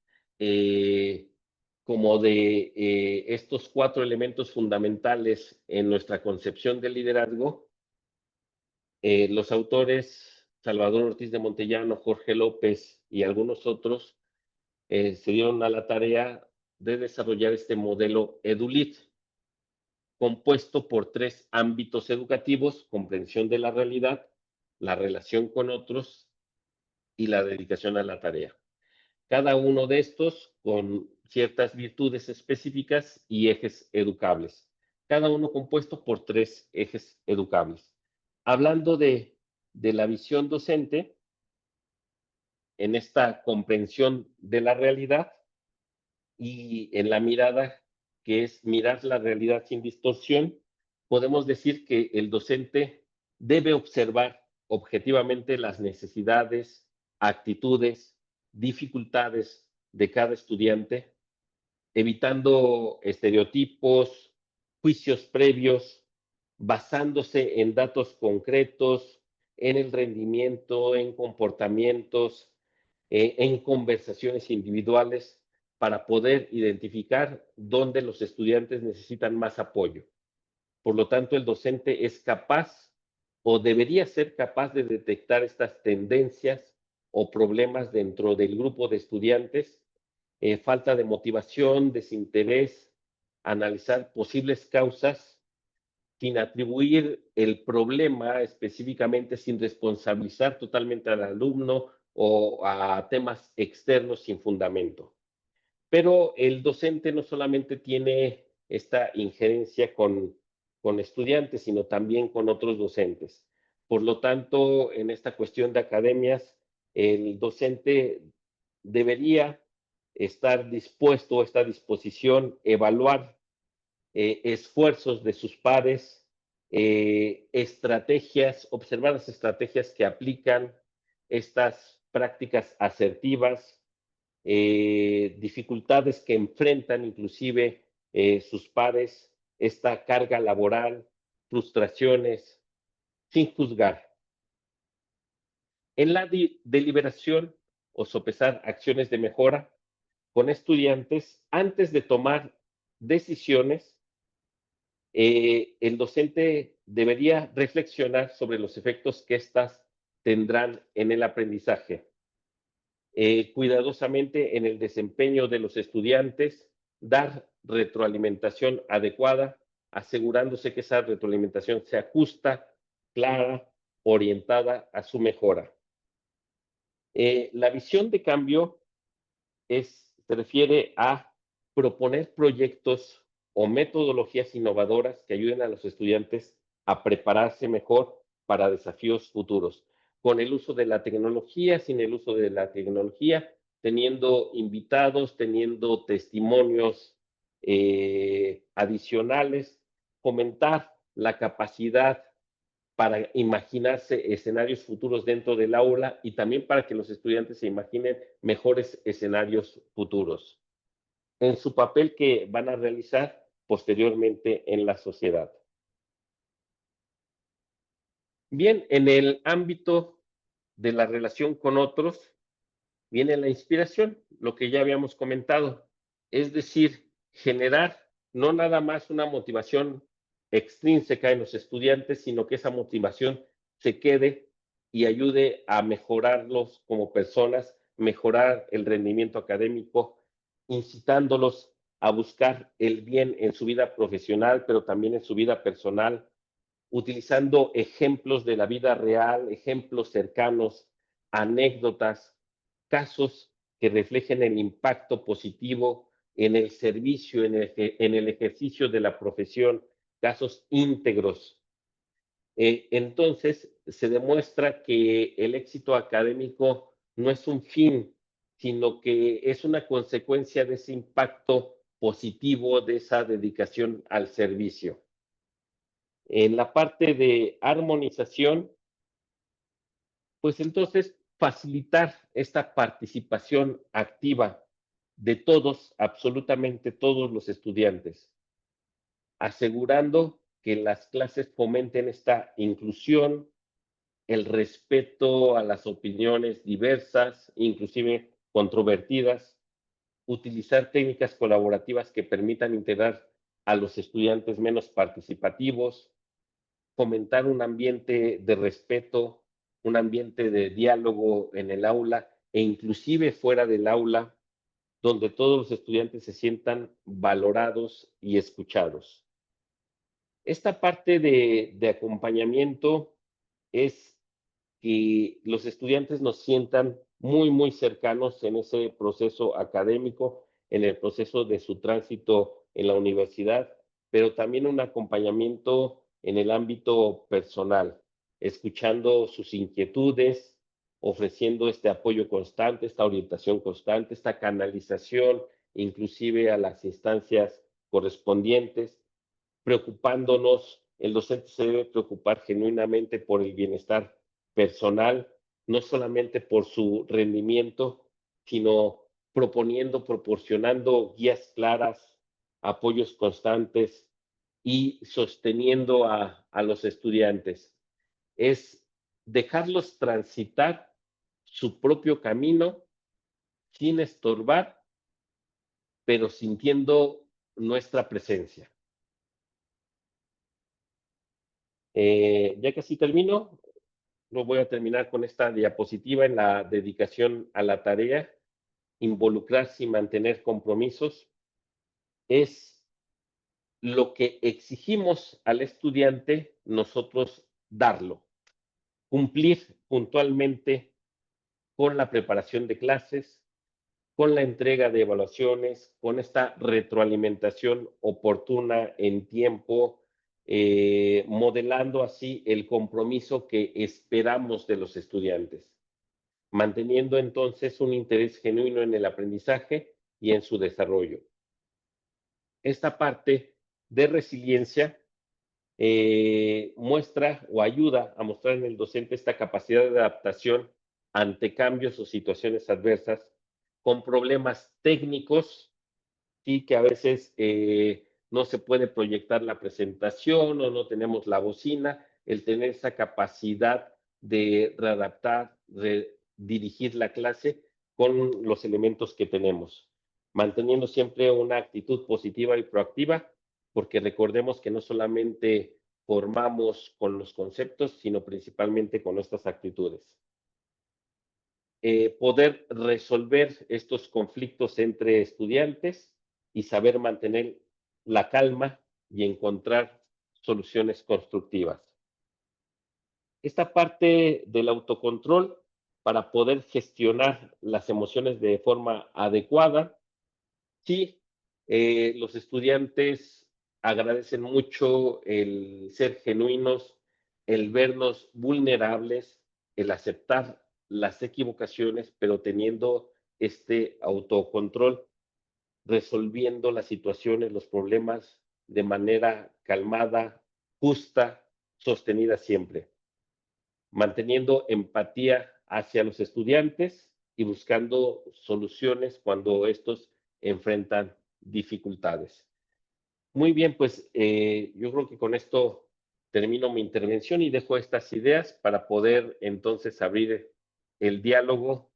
Speaker 3: como de estos 4 elementos fundamentales en nuestra concepción del liderazgo, los autores Salvador Ortiz de Montellano, Jorge López y algunos otros se dieron a la tarea de desarrollar este modelo EduLead, compuesto por 3 ámbitos educativos: comprensión de la realidad, la relación con otros y la dedicación a la tarea. Cada uno de estos con ciertas virtudes específicas y ejes educables, cada uno compuesto por 3 ejes educables. Hablando de la visión docente, en esta comprensión de la realidad y en la mirada, que es mirar la realidad sin distorsión, podemos decir que el docente debe observar objetivamente las necesidades, actitudes, dificultades de cada estudiante evitando estereotipos, juicios previos, basándose en datos concretos, en el rendimiento, en comportamientos, en conversaciones individuales, para poder identificar dónde los estudiantes necesitan más apoyo. Por lo tanto, el docente es capaz o debería ser capaz de detectar estas tendencias o problemas dentro del grupo de estudiantes, falta de motivación, desinterés, analizar posibles causas sin atribuir el problema específicamente, sin responsabilizar totalmente al alumno o a temas externos sin fundamento. Pero el docente no solamente tiene esta injerencia con estudiantes, sino también con otros docentes. Por lo tanto, en esta cuestión de academias, el docente debería estar dispuesto, a esta disposición, evaluar esfuerzos de sus pares, estrategias, observar las estrategias que aplican, estas prácticas asertivas, dificultades que enfrentan inclusive sus pares, esta carga laboral, frustraciones, sin juzgar. En la deliberación o sopesar acciones de mejora con estudiantes, antes de tomar decisiones, el docente debería reflexionar sobre los efectos que éstas tendrán en el aprendizaje, cuidadosamente en el desempeño de los estudiantes, dar retroalimentación adecuada, asegurándose que esa retroalimentación sea justa, clara, orientada a su mejora. La visión de cambio se refiere a proponer proyectos o metodologías innovadoras que ayuden a los estudiantes a prepararse mejor para desafíos futuros, con el uso de la tecnología, sin el uso de la tecnología, teniendo invitados, teniendo testimonios adicionales, fomentar la capacidad para imaginarse escenarios futuros dentro del aula y también para que los estudiantes se imaginen mejores escenarios futuros en su papel que van a realizar posteriormente en la sociedad. Bien, en el ámbito de la relación con otros, viene la inspiración, lo que ya habíamos comentado, es decir, generar no nada más una motivación extrínseca en los estudiantes, sino que esa motivación se quede y ayude a mejorarlos como personas, mejorar el rendimiento académico, incitándolos a buscar el bien en su vida profesional, pero también en su vida personal, utilizando ejemplos de la vida real, ejemplos cercanos, anécdotas, casos que reflejen el impacto positivo en el servicio, en el ejercicio de la profesión, casos íntegros. Entonces, se demuestra que el éxito académico no es un fin, sino que es una consecuencia de ese impacto positivo, de esa dedicación al servicio. En la parte de armonización, pues entonces facilitar esta participación activa de todos, absolutamente todos los estudiantes, asegurando que las clases fomenten esta inclusión, el respeto a las opiniones diversas, inclusive controvertidas, utilizar técnicas colaborativas que permitan integrar a los estudiantes menos participativos, fomentar un ambiente de respeto, un ambiente de diálogo en el aula e inclusive fuera del aula, donde todos los estudiantes se sientan valorados y escuchados. Esta parte de acompañamiento es que los estudiantes nos sientan muy, muy cercanos en ese proceso académico, en el proceso de su tránsito en la universidad, pero también un acompañamiento en el ámbito personal, escuchando sus inquietudes, ofreciendo este apoyo constante, esta orientación constante, esta canalización, inclusive a las instancias correspondientes, preocupándonos, el docente se debe preocupar genuinamente por el bienestar personal, no solamente por su rendimiento, sino proponiendo, proporcionando guías claras, apoyos constantes y sosteniendo a los estudiantes. Es dejarlos transitar su propio camino sin estorbar, pero sintiendo nuestra presencia. Ya casi termino, lo voy a terminar con esta diapositiva en la dedicación a la tarea, involucrarse y mantener compromisos. Es lo que exigimos al estudiante, nosotros darlo, cumplir puntualmente con la preparación de clases, con la entrega de evaluaciones, con esta retroalimentación oportuna en tiempo, modelando así el compromiso que esperamos de los estudiantes, manteniendo entonces un interés genuino en el aprendizaje y en su desarrollo. Esta parte de resiliencia muestra o ayuda a mostrar en el docente esta capacidad de adaptación ante cambios o situaciones adversas con problemas técnicos, sí, que a veces no se puede proyectar la presentación o no tenemos la bocina, el tener esa capacidad de readaptar, de dirigir la clase con los elementos que tenemos, manteniendo siempre una actitud positiva y proactiva, porque recordemos que no solamente formamos con los conceptos, sino principalmente con nuestras actitudes. Poder resolver estos conflictos entre estudiantes y saber mantener la calma y encontrar soluciones constructivas. Esta parte del autocontrol para poder gestionar las emociones de forma adecuada. Sí, los estudiantes agradecen mucho el ser genuinos, el vernos vulnerables, el aceptar las equivocaciones, pero teniendo este autocontrol, resolviendo las situaciones, los problemas de manera calmada, justa, sostenida siempre, manteniendo empatía hacia los estudiantes y buscando soluciones cuando estos enfrentan dificultades. Muy bien, pues yo creo que con esto termino mi intervención y dejo estas ideas para poder entonces abrir el diálogo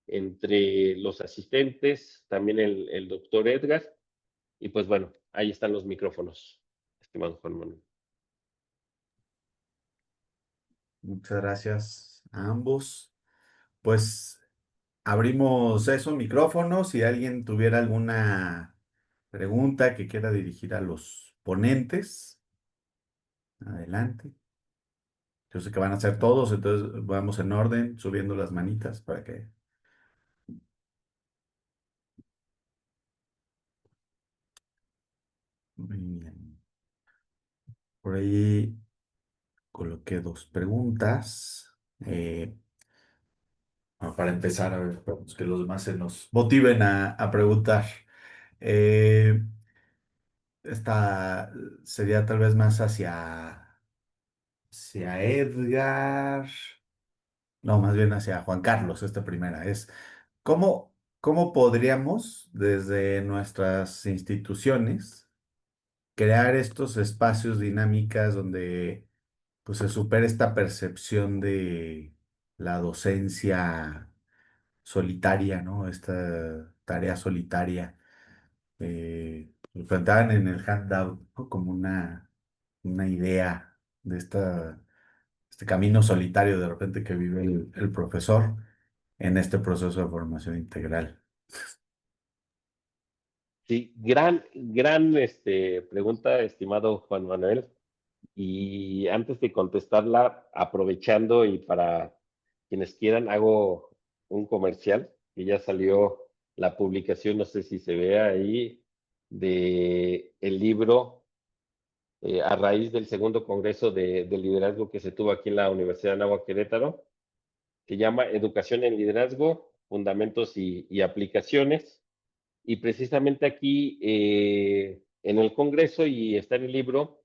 Speaker 3: entre los asistentes, también el doctor Edgar, y pues bueno, ahí están los micrófonos, estimado Juan Manuel.
Speaker 1: Muchas gracias a ambos. Pues abrimos eso, micrófonos. Si alguien tuviera alguna pregunta que quiera dirigir a los ponentes, adelante. Yo sé que van a ser todos, entonces vamos en orden, subiendo las manitas para que... Muy bien. Por ahí coloqué dos preguntas. Para empezar, a ver, esperemos que los demás se nos motiven a preguntar. Eh, esta sería tal vez más hacia Edgar. No, más bien hacia Juan Carlos, esta primera. Es, ¿cómo podríamos, desde nuestras instituciones, crear estos espacios dinámicas donde pues, se supere esta percepción de la docencia solitaria, ¿no? Esta tarea solitaria. Lo planteaban en el handout, ¿no? Como una idea de este camino solitario de repente que vive el profesor en este proceso de formación integral.
Speaker 3: Sí, gran pregunta, estimado Juan Manuel. Y antes de contestarla, aprovechando y para quienes quieran, hago un comercial que ya salió la publicación, no sé si se ve ahí, de el libro a raíz del segundo congreso de liderazgo que se tuvo aquí en la Universidad de Anáhuac Querétaro. Se llama Educación en Liderazgo, Fundamentos y Aplicaciones. Y precisamente aquí en el congreso y está en el libro,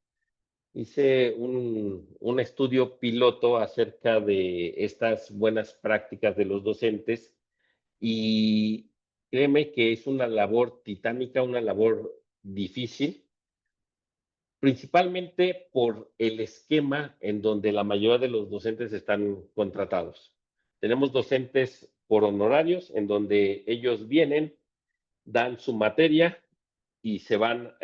Speaker 3: hice un estudio piloto acerca de estas buenas prácticas de los docentes y Créeme que es una labor titánica, una labor difícil, principalmente por el esquema en donde la mayoría de los docentes están contratados. Tenemos docentes por honorarios, en donde ellos vienen, dan su materia y se van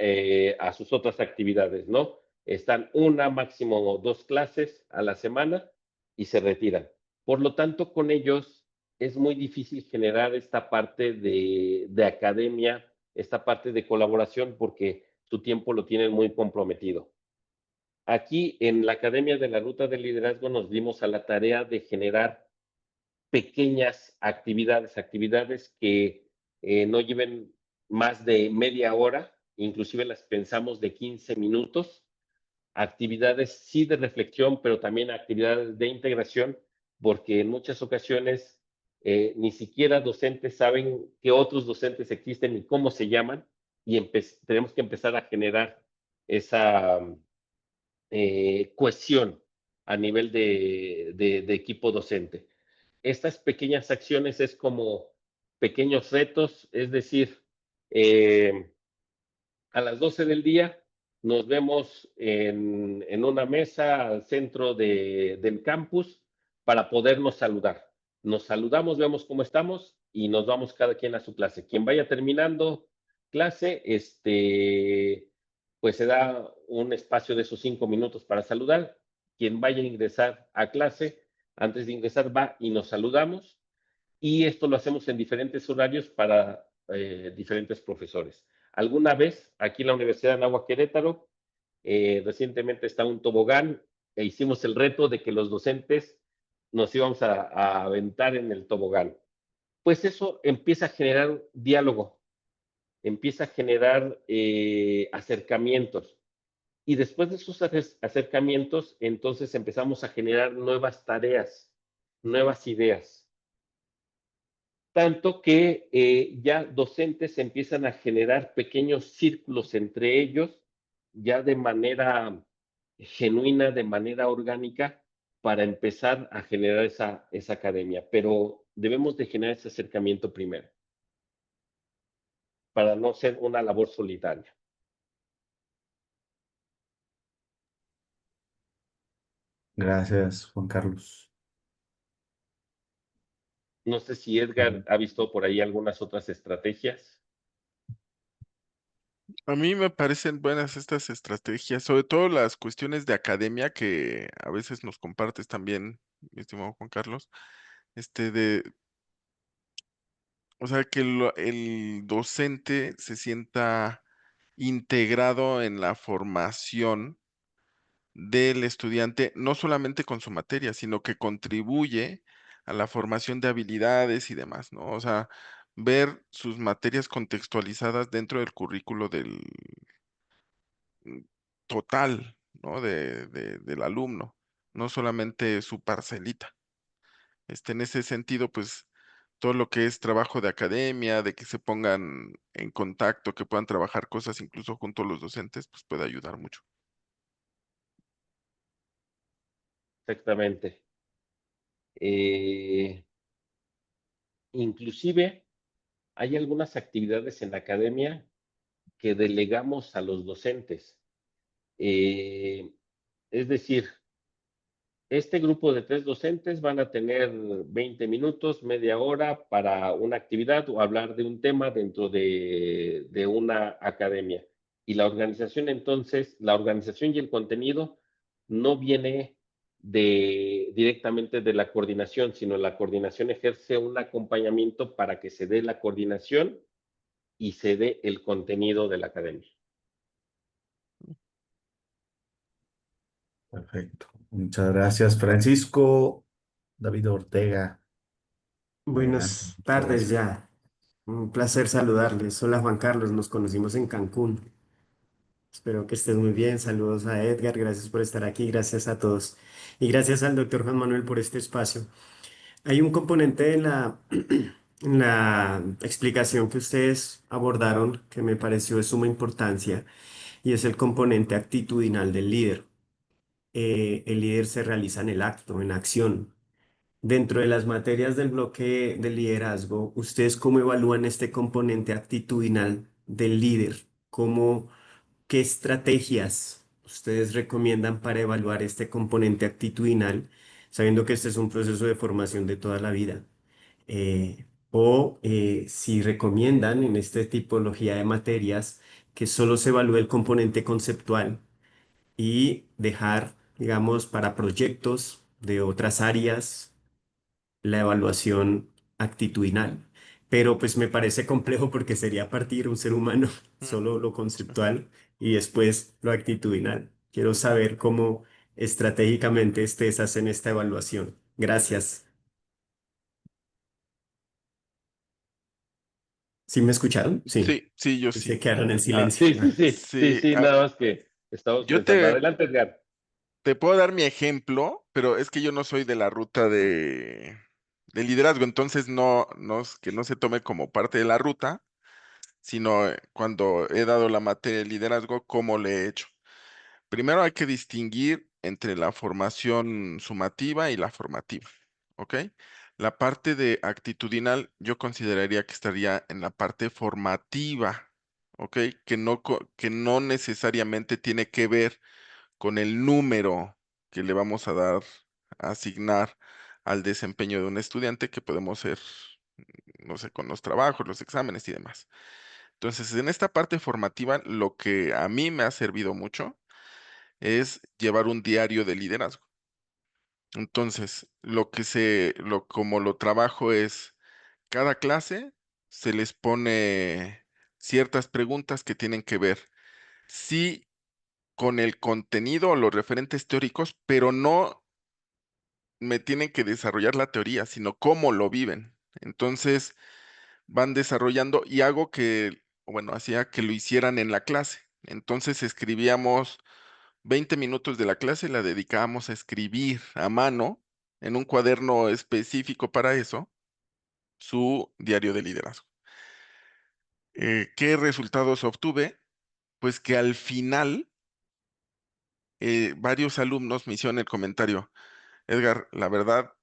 Speaker 3: a sus otras actividades, ¿no? Están una, máximo dos clases a la semana y se retiran. Por lo tanto, con ellos es muy difícil generar esta parte de academia, esta parte de colaboración, porque su tiempo lo tienen muy comprometido. Aquí en la Academia de la Ruta del Liderazgo nos dimos a la tarea de generar pequeñas actividades, actividades que no lleven más de media hora, inclusive las pensamos de 15 minutos, actividades sí de reflexión, pero también actividades de integración, porque en muchas ocasiones ni siquiera docentes saben que otros docentes existen y cómo se llaman, y tenemos que empezar a generar esa cohesión a nivel de equipo docente. Estas pequeñas acciones es como pequeños retos, es decir, eh, a las 12 del día nos vemos en una mesa al centro del campus para podernos saludar. Nos saludamos, vemos cómo estamos y nos vamos cada quien a su clase. Quien vaya terminando clase, pues se da un espacio de esos 5 minutos para saludar. Quien vaya a ingresar a clase, antes de ingresar va y nos saludamos, y esto lo hacemos en diferentes horarios para diferentes profesores. Alguna vez aquí en la Universidad de Anáhuac Querétaro, recientemente está un tobogán e hicimos el reto de que los docentes nos íbamos a aventar en el tobogán. Pues eso empieza a generar diálogo, empieza a generar acercamientos. Y después de esos acercamientos, entonces empezamos a generar nuevas tareas, nuevas ideas. Tanto que ya docentes empiezan a generar pequeños círculos entre ellos, ya de manera genuina, de manera orgánica, para empezar a generar esa academia. Pero debemos de generar ese acercamiento primero, para no ser una labor solitaria.
Speaker 1: Gracias, Juan Carlos.
Speaker 3: No sé si Edgar ha visto por ahí algunas otras estrategias.
Speaker 2: A mí me parecen buenas estas estrategias, sobre todo las cuestiones de academia que a veces nos compartes también, mi estimado Juan Carlos, o sea, que el docente se sienta integrado en la formación del estudiante, no solamente con su materia, sino que contribuye a la formación de habilidades y demás, ¿no? O sea, ver sus materias contextualizadas dentro del currículo mm, total, ¿no? Del alumno, no solamente su parcelita. En ese sentido, pues todo lo que es trabajo de academia, de que se pongan en contacto, que puedan trabajar cosas incluso junto a los docentes, pues puede ayudar mucho.
Speaker 3: Exactamente. Eh, inclusive hay algunas actividades en la academia que delegamos a los docentes. Eh, es decir, este grupo de 3 docentes van a tener 20 minutos, media hora para una actividad o hablar de un tema dentro de una academia. Y la organización entonces, la organización y el contenido no viene directamente de la coordinación, sino la coordinación ejerce un acompañamiento para que se dé la coordinación y se dé el contenido de la academia.
Speaker 1: Perfecto. Muchas gracias, Francisco. David Ortega. Adelante.
Speaker 4: Buenas
Speaker 1: Muchas
Speaker 4: tardes
Speaker 1: gracias.
Speaker 4: ya. Un placer saludarles. Hola Juan Carlos, nos conocimos en Cancún. Espero que estés muy bien. Saludos a Edgar, gracias por estar aquí, gracias a todos. Y gracias al doctor Juan Manuel por este espacio. Hay un componente en en la explicación que ustedes abordaron que me pareció de suma importancia y es el componente actitudinal del líder. El líder se realiza en el acto, en acción. Dentro de las materias del bloque de liderazgo, ¿ustedes cómo evalúan este componente actitudinal del líder? ¿Cómo, qué estrategias ustedes recomiendan para evaluar este componente actitudinal, sabiendo que este es un proceso de formación de toda la vida? Si recomiendan en esta tipología de materias que solo se evalúe el componente conceptual y dejar, digamos, para proyectos de otras áreas la evaluación actitudinal. Pero pues me parece complejo porque sería partir un ser humano
Speaker 2: Mm,
Speaker 4: solo lo
Speaker 2: sí.
Speaker 4: conceptual y después lo actitudinal. Quiero saber cómo estratégicamente ustedes hacen esta evaluación. Gracias. ¿Sí me escucharon? Sí.
Speaker 2: Sí, sí, yo
Speaker 4: Se
Speaker 2: sí.
Speaker 4: quedaron en
Speaker 2: Ah,
Speaker 4: silencio.
Speaker 3: Sí, sí, sí, sí,
Speaker 2: sí,
Speaker 3: sí, nada más que estamos
Speaker 2: yo
Speaker 3: pensando. Adelante, Edgar.
Speaker 2: te puedo dar mi ejemplo, pero es que yo no soy de la ruta de liderazgo, entonces que no se tome como parte de la ruta, sino cuando he dado la materia de liderazgo, cómo le he hecho. Primero hay que distinguir entre la formación sumativa y la formativa, ¿ok? La parte de actitudinal yo consideraría que estaría en la parte formativa, ¿ok? Que no necesariamente tiene que ver con el número que le vamos a asignar al desempeño de un estudiante, que podemos ser, no sé, con los trabajos, los exámenes y demás. Entonces, en esta parte formativa, lo que a mí me ha servido mucho es llevar un diario de liderazgo. Entonces, como lo trabajo es, cada clase se les pone ciertas preguntas que tienen que ver, sí, con el contenido o los referentes teóricos, pero no me tienen que desarrollar la teoría, sino cómo lo viven. Entonces, van desarrollando y hago que, bueno, hacía que lo hicieran en la clase. Entonces, escribíamos 20 minutos de la clase, la dedicábamos a escribir a mano en un cuaderno específico para eso, su diario de liderazgo. ¿Qué resultados obtuve? Pues que al final varios alumnos me hicieron el comentario: Edgar, la verdad,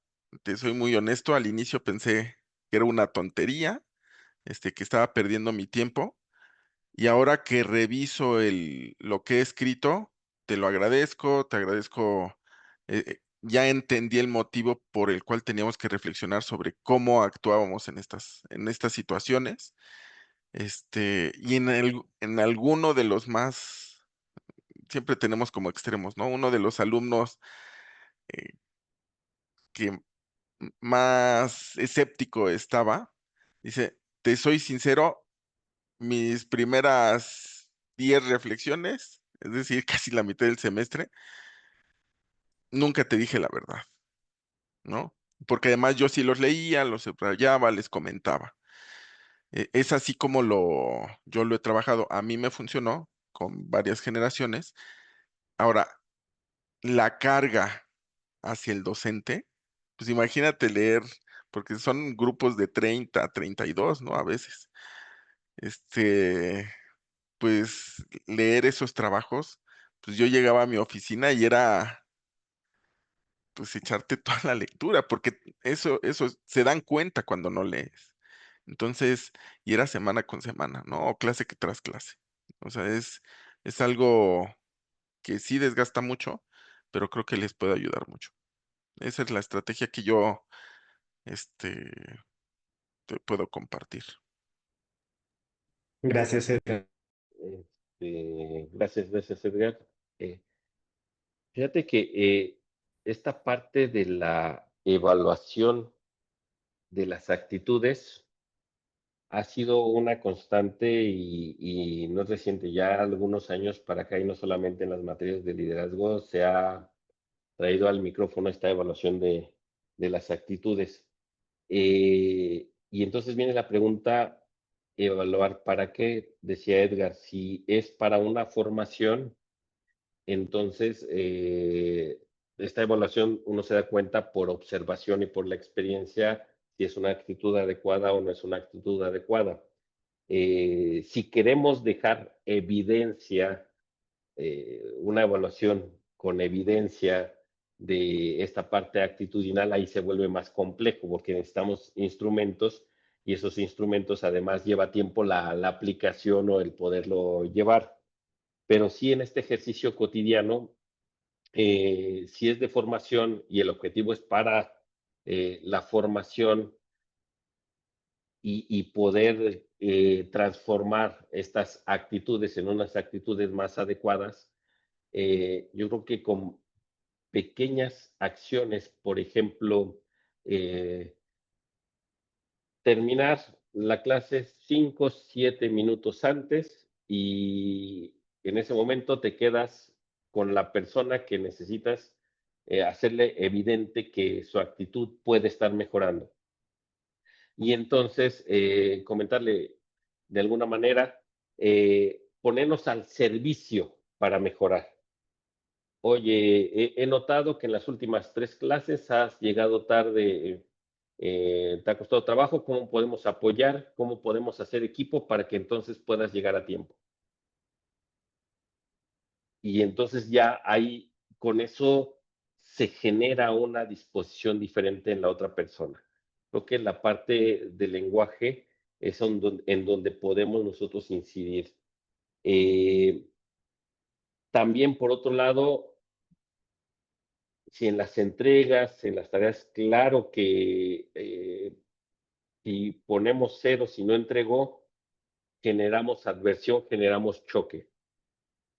Speaker 2: te soy muy honesto, al inicio pensé que era una tontería, que estaba perdiendo mi tiempo, y ahora que reviso lo que he escrito, te lo agradezco, te agradezco, ya entendí el motivo por el cual teníamos que reflexionar sobre cómo actuábamos en estas situaciones, y en alguno de los más, siempre tenemos como extremos, ¿no? Uno de los alumnos eh, que más escéptico estaba, dice, te soy sincero, mis primeras 10 reflexiones, es decir, casi la mitad del semestre, nunca te dije la verdad, ¿no? Porque además yo sí los leía, los subrayaba, les comentaba. Es así como yo lo he trabajado. A mí me funcionó con varias generaciones. Ahora, la carga hacia el docente, pues imagínate leer, porque son grupos de 30, 32, ¿no? A veces. Este, pues leer esos trabajos, pues yo llegaba a mi oficina y era pues echarte toda la lectura, porque eso se dan cuenta cuando no lees. Entonces, y era semana con semana, ¿no? O clase que tras clase. O sea, es algo que sí desgasta mucho, pero creo que les puede ayudar mucho. Esa es la estrategia que yo, este, te puedo compartir.
Speaker 4: Gracias, Edgar.
Speaker 3: Gracias, Edgar. Eh, Fíjate que esta parte de la evaluación de las actitudes ha sido una constante y no es reciente, ya algunos años para acá y no solamente en las materias de liderazgo se ha traído al micrófono esta evaluación de las actitudes. Y entonces viene la pregunta, evaluar para qué, decía Edgar, si es para una formación, entonces esta evaluación uno se da cuenta por observación y por la experiencia si es una actitud adecuada o no es una actitud adecuada. Si queremos dejar evidencia, una evaluación con evidencia de esta parte actitudinal, ahí se vuelve más complejo porque necesitamos instrumentos y esos instrumentos además lleva tiempo la aplicación o el poderlo llevar. Pero sí en este ejercicio cotidiano, si es de formación y el objetivo es para la formación y poder transformar estas actitudes en unas actitudes más adecuadas, yo creo que con pequeñas acciones, por ejemplo, eh, terminar la clase 5, 7 minutos antes y en ese momento te quedas con la persona que necesitas hacerle evidente que su actitud puede estar mejorando. Y entonces comentarle de alguna manera, ponernos al servicio para mejorar. Oye, he notado que en las últimas 3 clases has llegado tarde, te ha costado trabajo, ¿cómo podemos apoyar? ¿Cómo podemos hacer equipo para que entonces puedas llegar a tiempo? Y entonces ya ahí, con eso se genera una disposición diferente en la otra persona. Creo que la parte del lenguaje es en donde podemos nosotros incidir. Eh, También, por otro lado, si en las entregas, en las tareas, claro que si ponemos cero, si no entregó, generamos adversión, generamos choque.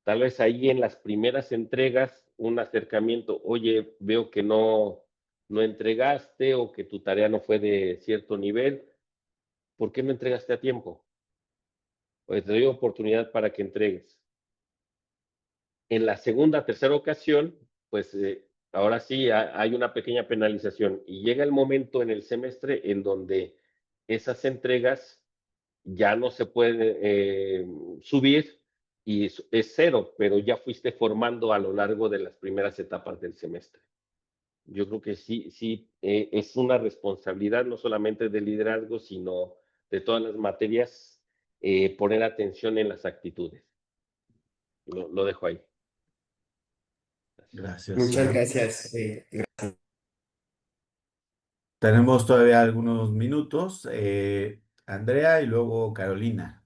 Speaker 3: Tal vez ahí en las primeras entregas, un acercamiento, oye, veo que no entregaste o que tu tarea no fue de cierto nivel, ¿por qué no entregaste a tiempo? Pues te doy oportunidad para que entregues. En la segunda, tercera ocasión, pues ahora sí hay una pequeña penalización y llega el momento en el semestre en donde esas entregas ya no se pueden subir y es cero, pero ya fuiste formando a lo largo de las primeras etapas del semestre. Yo creo que sí, sí, es una responsabilidad no solamente del liderazgo, sino de todas las materias, poner atención en las actitudes. Lo dejo ahí.
Speaker 1: Gracias.
Speaker 4: Muchas gracias.
Speaker 1: Tenemos todavía algunos minutos. Andrea y luego Carolina.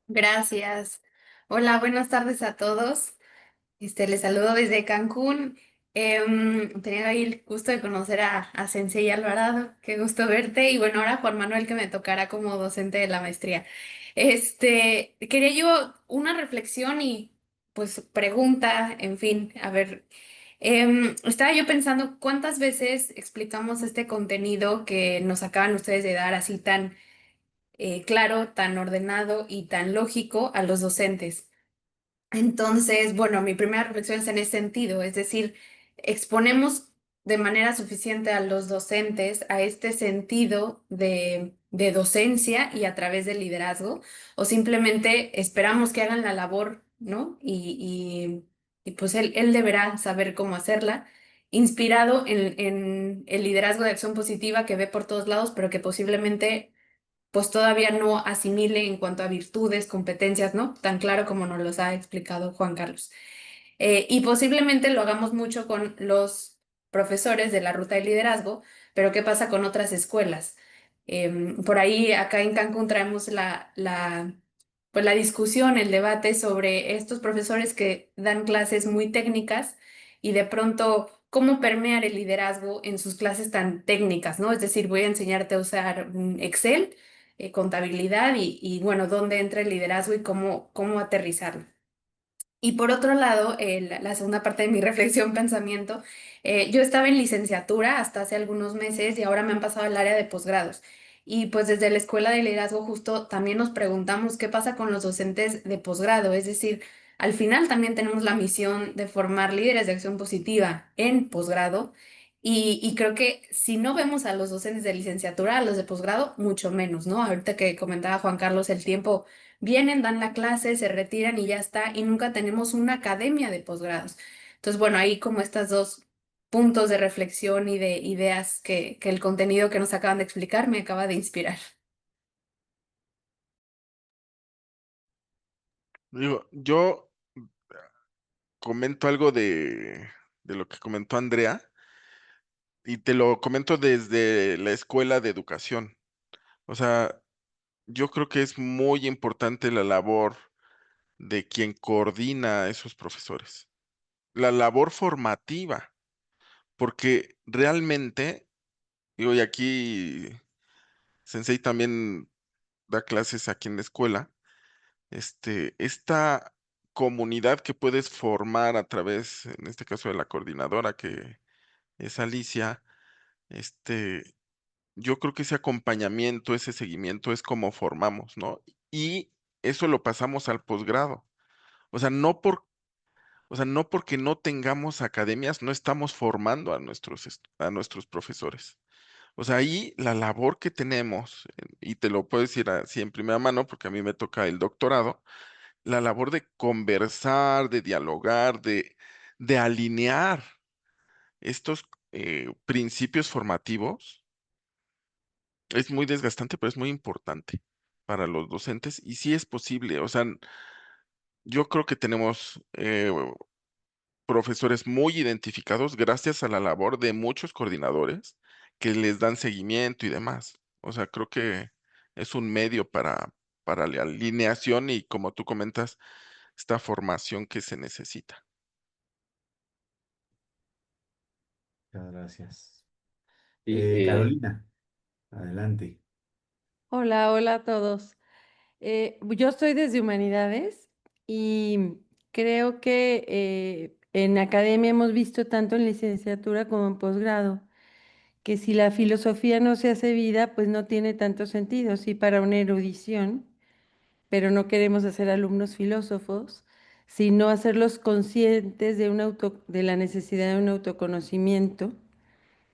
Speaker 5: Gracias. Hola, buenas tardes a todos. Les saludo desde Cancún. Tenía ahí el gusto de conocer a Sensei Alvarado. Qué gusto verte. Y bueno, ahora Juan Manuel que me tocará como docente de la maestría. Quería yo una reflexión y pues pregunta, en fin, a ver. Estaba yo pensando cuántas veces explicamos este contenido que nos acaban ustedes de dar así tan claro, tan ordenado y tan lógico a los docentes. Entonces, bueno, mi primera reflexión es en ese sentido, es decir, exponemos de manera suficiente a los docentes a este sentido de docencia y a través del liderazgo, o simplemente esperamos que hagan la labor, ¿no? Y pues él deberá saber cómo hacerla, inspirado en el liderazgo de acción positiva que ve por todos lados, pero que posiblemente pues todavía no asimile en cuanto a virtudes, competencias, ¿no? Tan claro como nos los ha explicado Juan Carlos. Y posiblemente lo hagamos mucho con los profesores de la ruta de liderazgo, pero ¿qué pasa con otras escuelas? Por ahí, acá en Cancún traemos pues la discusión, el debate sobre estos profesores que dan clases muy técnicas y de pronto cómo permear el liderazgo en sus clases tan técnicas, ¿no? Es decir, voy a enseñarte a usar Excel, contabilidad y bueno, dónde entra el liderazgo y cómo aterrizarlo. Y por otro lado, la segunda parte de mi reflexión, pensamiento, yo estaba en licenciatura hasta hace algunos meses y ahora me han pasado al área de posgrados. Y pues desde la Escuela de Liderazgo justo también nos preguntamos qué pasa con los docentes de posgrado. Es decir, al final también tenemos la misión de formar líderes de acción positiva en posgrado. Y creo que si no vemos a los docentes de licenciatura, a los de posgrado, mucho menos, ¿no? Ahorita que comentaba Juan Carlos el tiempo. Vienen, dan la clase, se retiran y ya está, y nunca tenemos una academia de posgrados. Entonces, bueno, ahí como estos dos puntos de reflexión y de ideas que el contenido que nos acaban de explicar me acaba de inspirar.
Speaker 2: Digo, yo comento algo de lo que comentó Andrea, y te lo comento desde la escuela de educación. O sea, yo creo que es muy importante la labor de quien coordina a esos profesores, la labor formativa, porque realmente, digo, y aquí Sensei también da clases aquí en la escuela, esta comunidad que puedes formar a través, en este caso de la coordinadora que es Alicia, este, yo creo que ese acompañamiento, ese seguimiento es como formamos, ¿no? Y eso lo pasamos al posgrado. O sea, no porque no tengamos academias, no estamos formando a a nuestros profesores. O sea, ahí la labor que tenemos, y te lo puedo decir así en primera mano, porque a mí me toca el doctorado, la labor de conversar, de dialogar, de alinear estos principios formativos, es muy desgastante, pero es muy importante para los docentes y sí es posible. O sea, yo creo que tenemos profesores muy identificados gracias a la labor de muchos coordinadores que les dan seguimiento y demás. O sea, creo que es un medio para la alineación y como tú comentas, esta formación que se necesita.
Speaker 1: Muchas gracias.
Speaker 3: Sí,
Speaker 1: Carolina, adelante.
Speaker 6: Hola, hola a todos. Yo soy desde Humanidades y creo que en academia hemos visto tanto en licenciatura como en posgrado que si la filosofía no se hace vida, pues no tiene tanto sentido, sí para una erudición, pero no queremos hacer alumnos filósofos, sino hacerlos conscientes de la necesidad de un autoconocimiento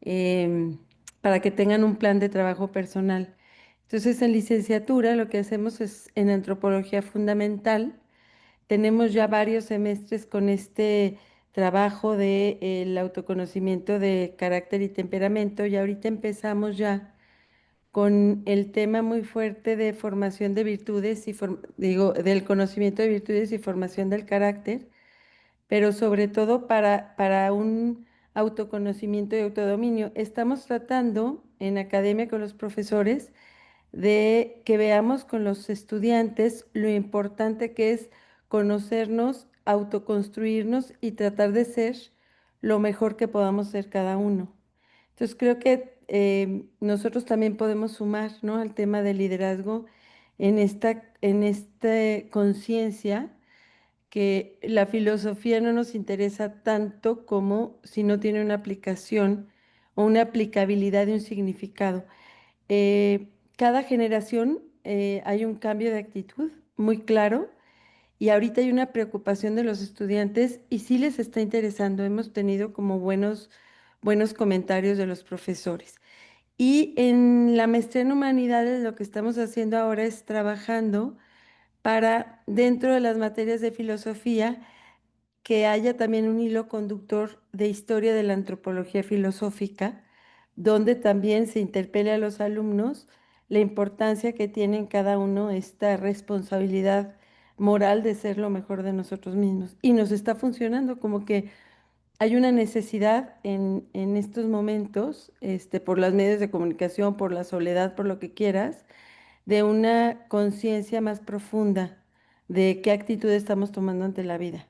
Speaker 6: em, para que tengan un plan de trabajo personal. Entonces, en licenciatura lo que hacemos es en antropología fundamental. Tenemos ya varios semestres con este trabajo de el autoconocimiento de carácter y temperamento y ahorita empezamos ya con el tema muy fuerte de formación de virtudes digo, del conocimiento de virtudes y formación del carácter, pero sobre todo para un autoconocimiento y autodominio. Estamos tratando en academia con los profesores de que veamos con los estudiantes lo importante que es conocernos, autoconstruirnos y tratar de ser lo mejor que podamos ser cada uno. Entonces creo que nosotros también podemos sumar, ¿no?, al tema del liderazgo en esta conciencia que la filosofía no nos interesa tanto como si no tiene una aplicación o una aplicabilidad de un significado. Cada generación hay un cambio de actitud muy claro y ahorita hay una preocupación de los estudiantes y sí les está interesando. Hemos tenido como buenos comentarios de los profesores. Y en la maestría en humanidades lo que estamos haciendo ahora es trabajando para, dentro de las materias de filosofía, que haya también un hilo conductor de historia de la antropología filosófica, donde también se interpele a los alumnos la importancia que tiene en cada uno esta responsabilidad moral de ser lo mejor de nosotros mismos. Y nos está funcionando, como que hay una necesidad en estos momentos, por los medios de comunicación, por la soledad, por lo que quieras, de una conciencia más profunda de qué actitud estamos tomando ante la vida.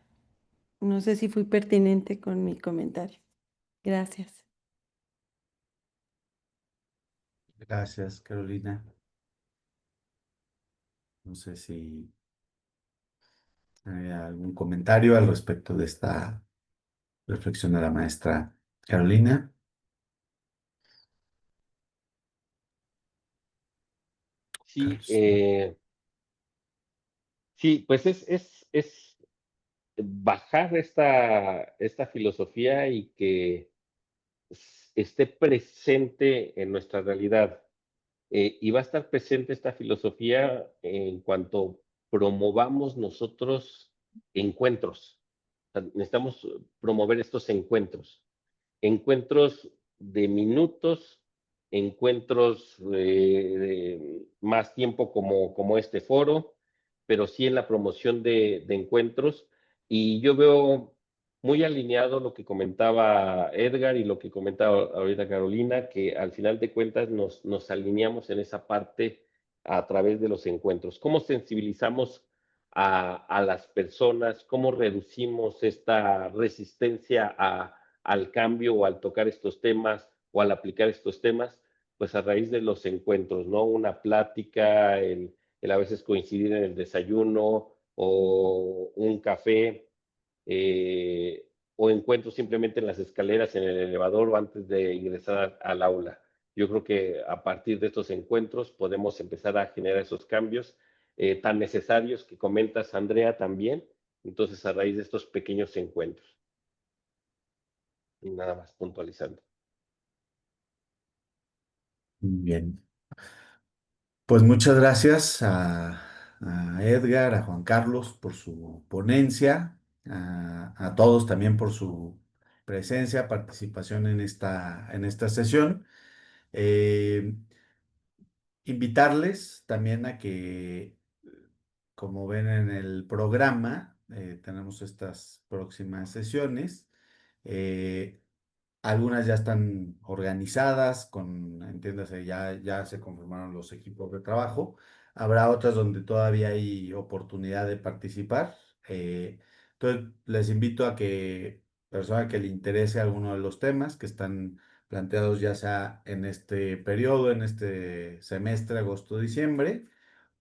Speaker 6: No sé si fui pertinente con mi comentario. Gracias.
Speaker 1: Gracias, Carolina. No sé si hay algún comentario al respecto de esta reflexión de la maestra Carolina.
Speaker 3: sí,
Speaker 1: Carlos.
Speaker 3: sí, pues es bajar esta filosofía y que esté presente en nuestra realidad. Y va a estar presente esta filosofía en cuanto promovamos nosotros encuentros. O sea, necesitamos promover estos encuentros. Encuentros de minutos, encuentros de más tiempo como este foro, pero sí en la promoción de encuentros. Y yo veo muy alineado lo que comentaba Edgar y lo que comentaba ahorita Carolina, que al final de cuentas nos alineamos en esa parte a través de los encuentros. ¿Cómo sensibilizamos a las personas? ¿Cómo reducimos esta resistencia al cambio o al tocar estos temas o al aplicar estos temas? Pues a raíz de los encuentros, ¿no? Una plática, el a veces coincidir en el desayuno o un café, o encuentro simplemente en las escaleras, en el elevador o antes de ingresar al aula. Yo creo que a partir de estos encuentros podemos empezar a generar esos cambios tan necesarios que comentas, Andrea, también. Entonces, a raíz de estos pequeños encuentros. Y nada más puntualizando.
Speaker 1: Bien. Pues muchas gracias a Edgar, a Juan Carlos por su ponencia, a todos también por su presencia, participación en esta sesión. Eh, Invitarles también a que, como ven en el programa, tenemos estas próximas sesiones. Eh, Algunas ya están organizadas, entiéndase, ya se conformaron los equipos de trabajo. Habrá otras donde todavía hay oportunidad de participar. Entonces, les invito a que, persona que le interese alguno de los temas que están planteados ya sea en este periodo, en este semestre, agosto-diciembre,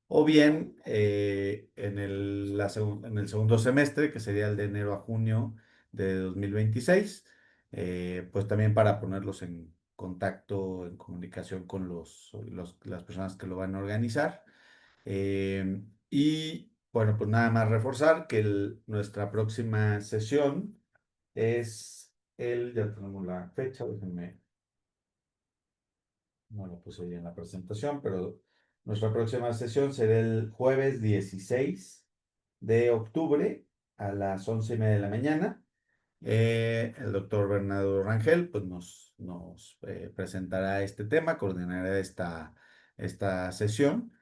Speaker 1: o bien en el segundo semestre, que sería el de enero a junio de 2026, pues también para ponerlos en contacto, en comunicación con las personas que lo van a organizar. Y bueno, pues nada más reforzar que nuestra próxima sesión ya tenemos la fecha, déjenme, no lo puse ahí en la presentación, pero nuestra próxima sesión será el jueves 16 de octubre a las 11:30 de la mañana. El doctor Bernardo Rangel pues nos presentará este tema, coordinará esta sesión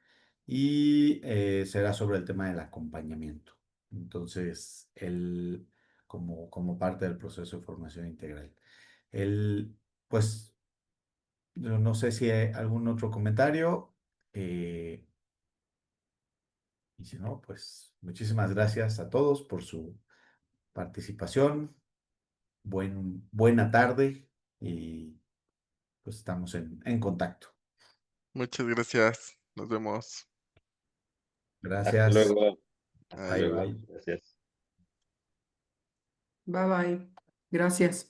Speaker 1: y será sobre el tema del acompañamiento. Entonces, como parte del proceso de formación integral. Pues yo no sé si hay algún otro comentario. eh, y si no, pues muchísimas gracias a todos por su participación. Buena tarde y pues estamos en contacto.
Speaker 2: Muchas gracias. Nos vemos.
Speaker 3: Hasta
Speaker 1: Gracias.
Speaker 3: luego. Hasta
Speaker 2: Bye.
Speaker 1: Bye,
Speaker 3: luego.
Speaker 1: bye.
Speaker 3: Gracias.
Speaker 7: Bye bye. Gracias.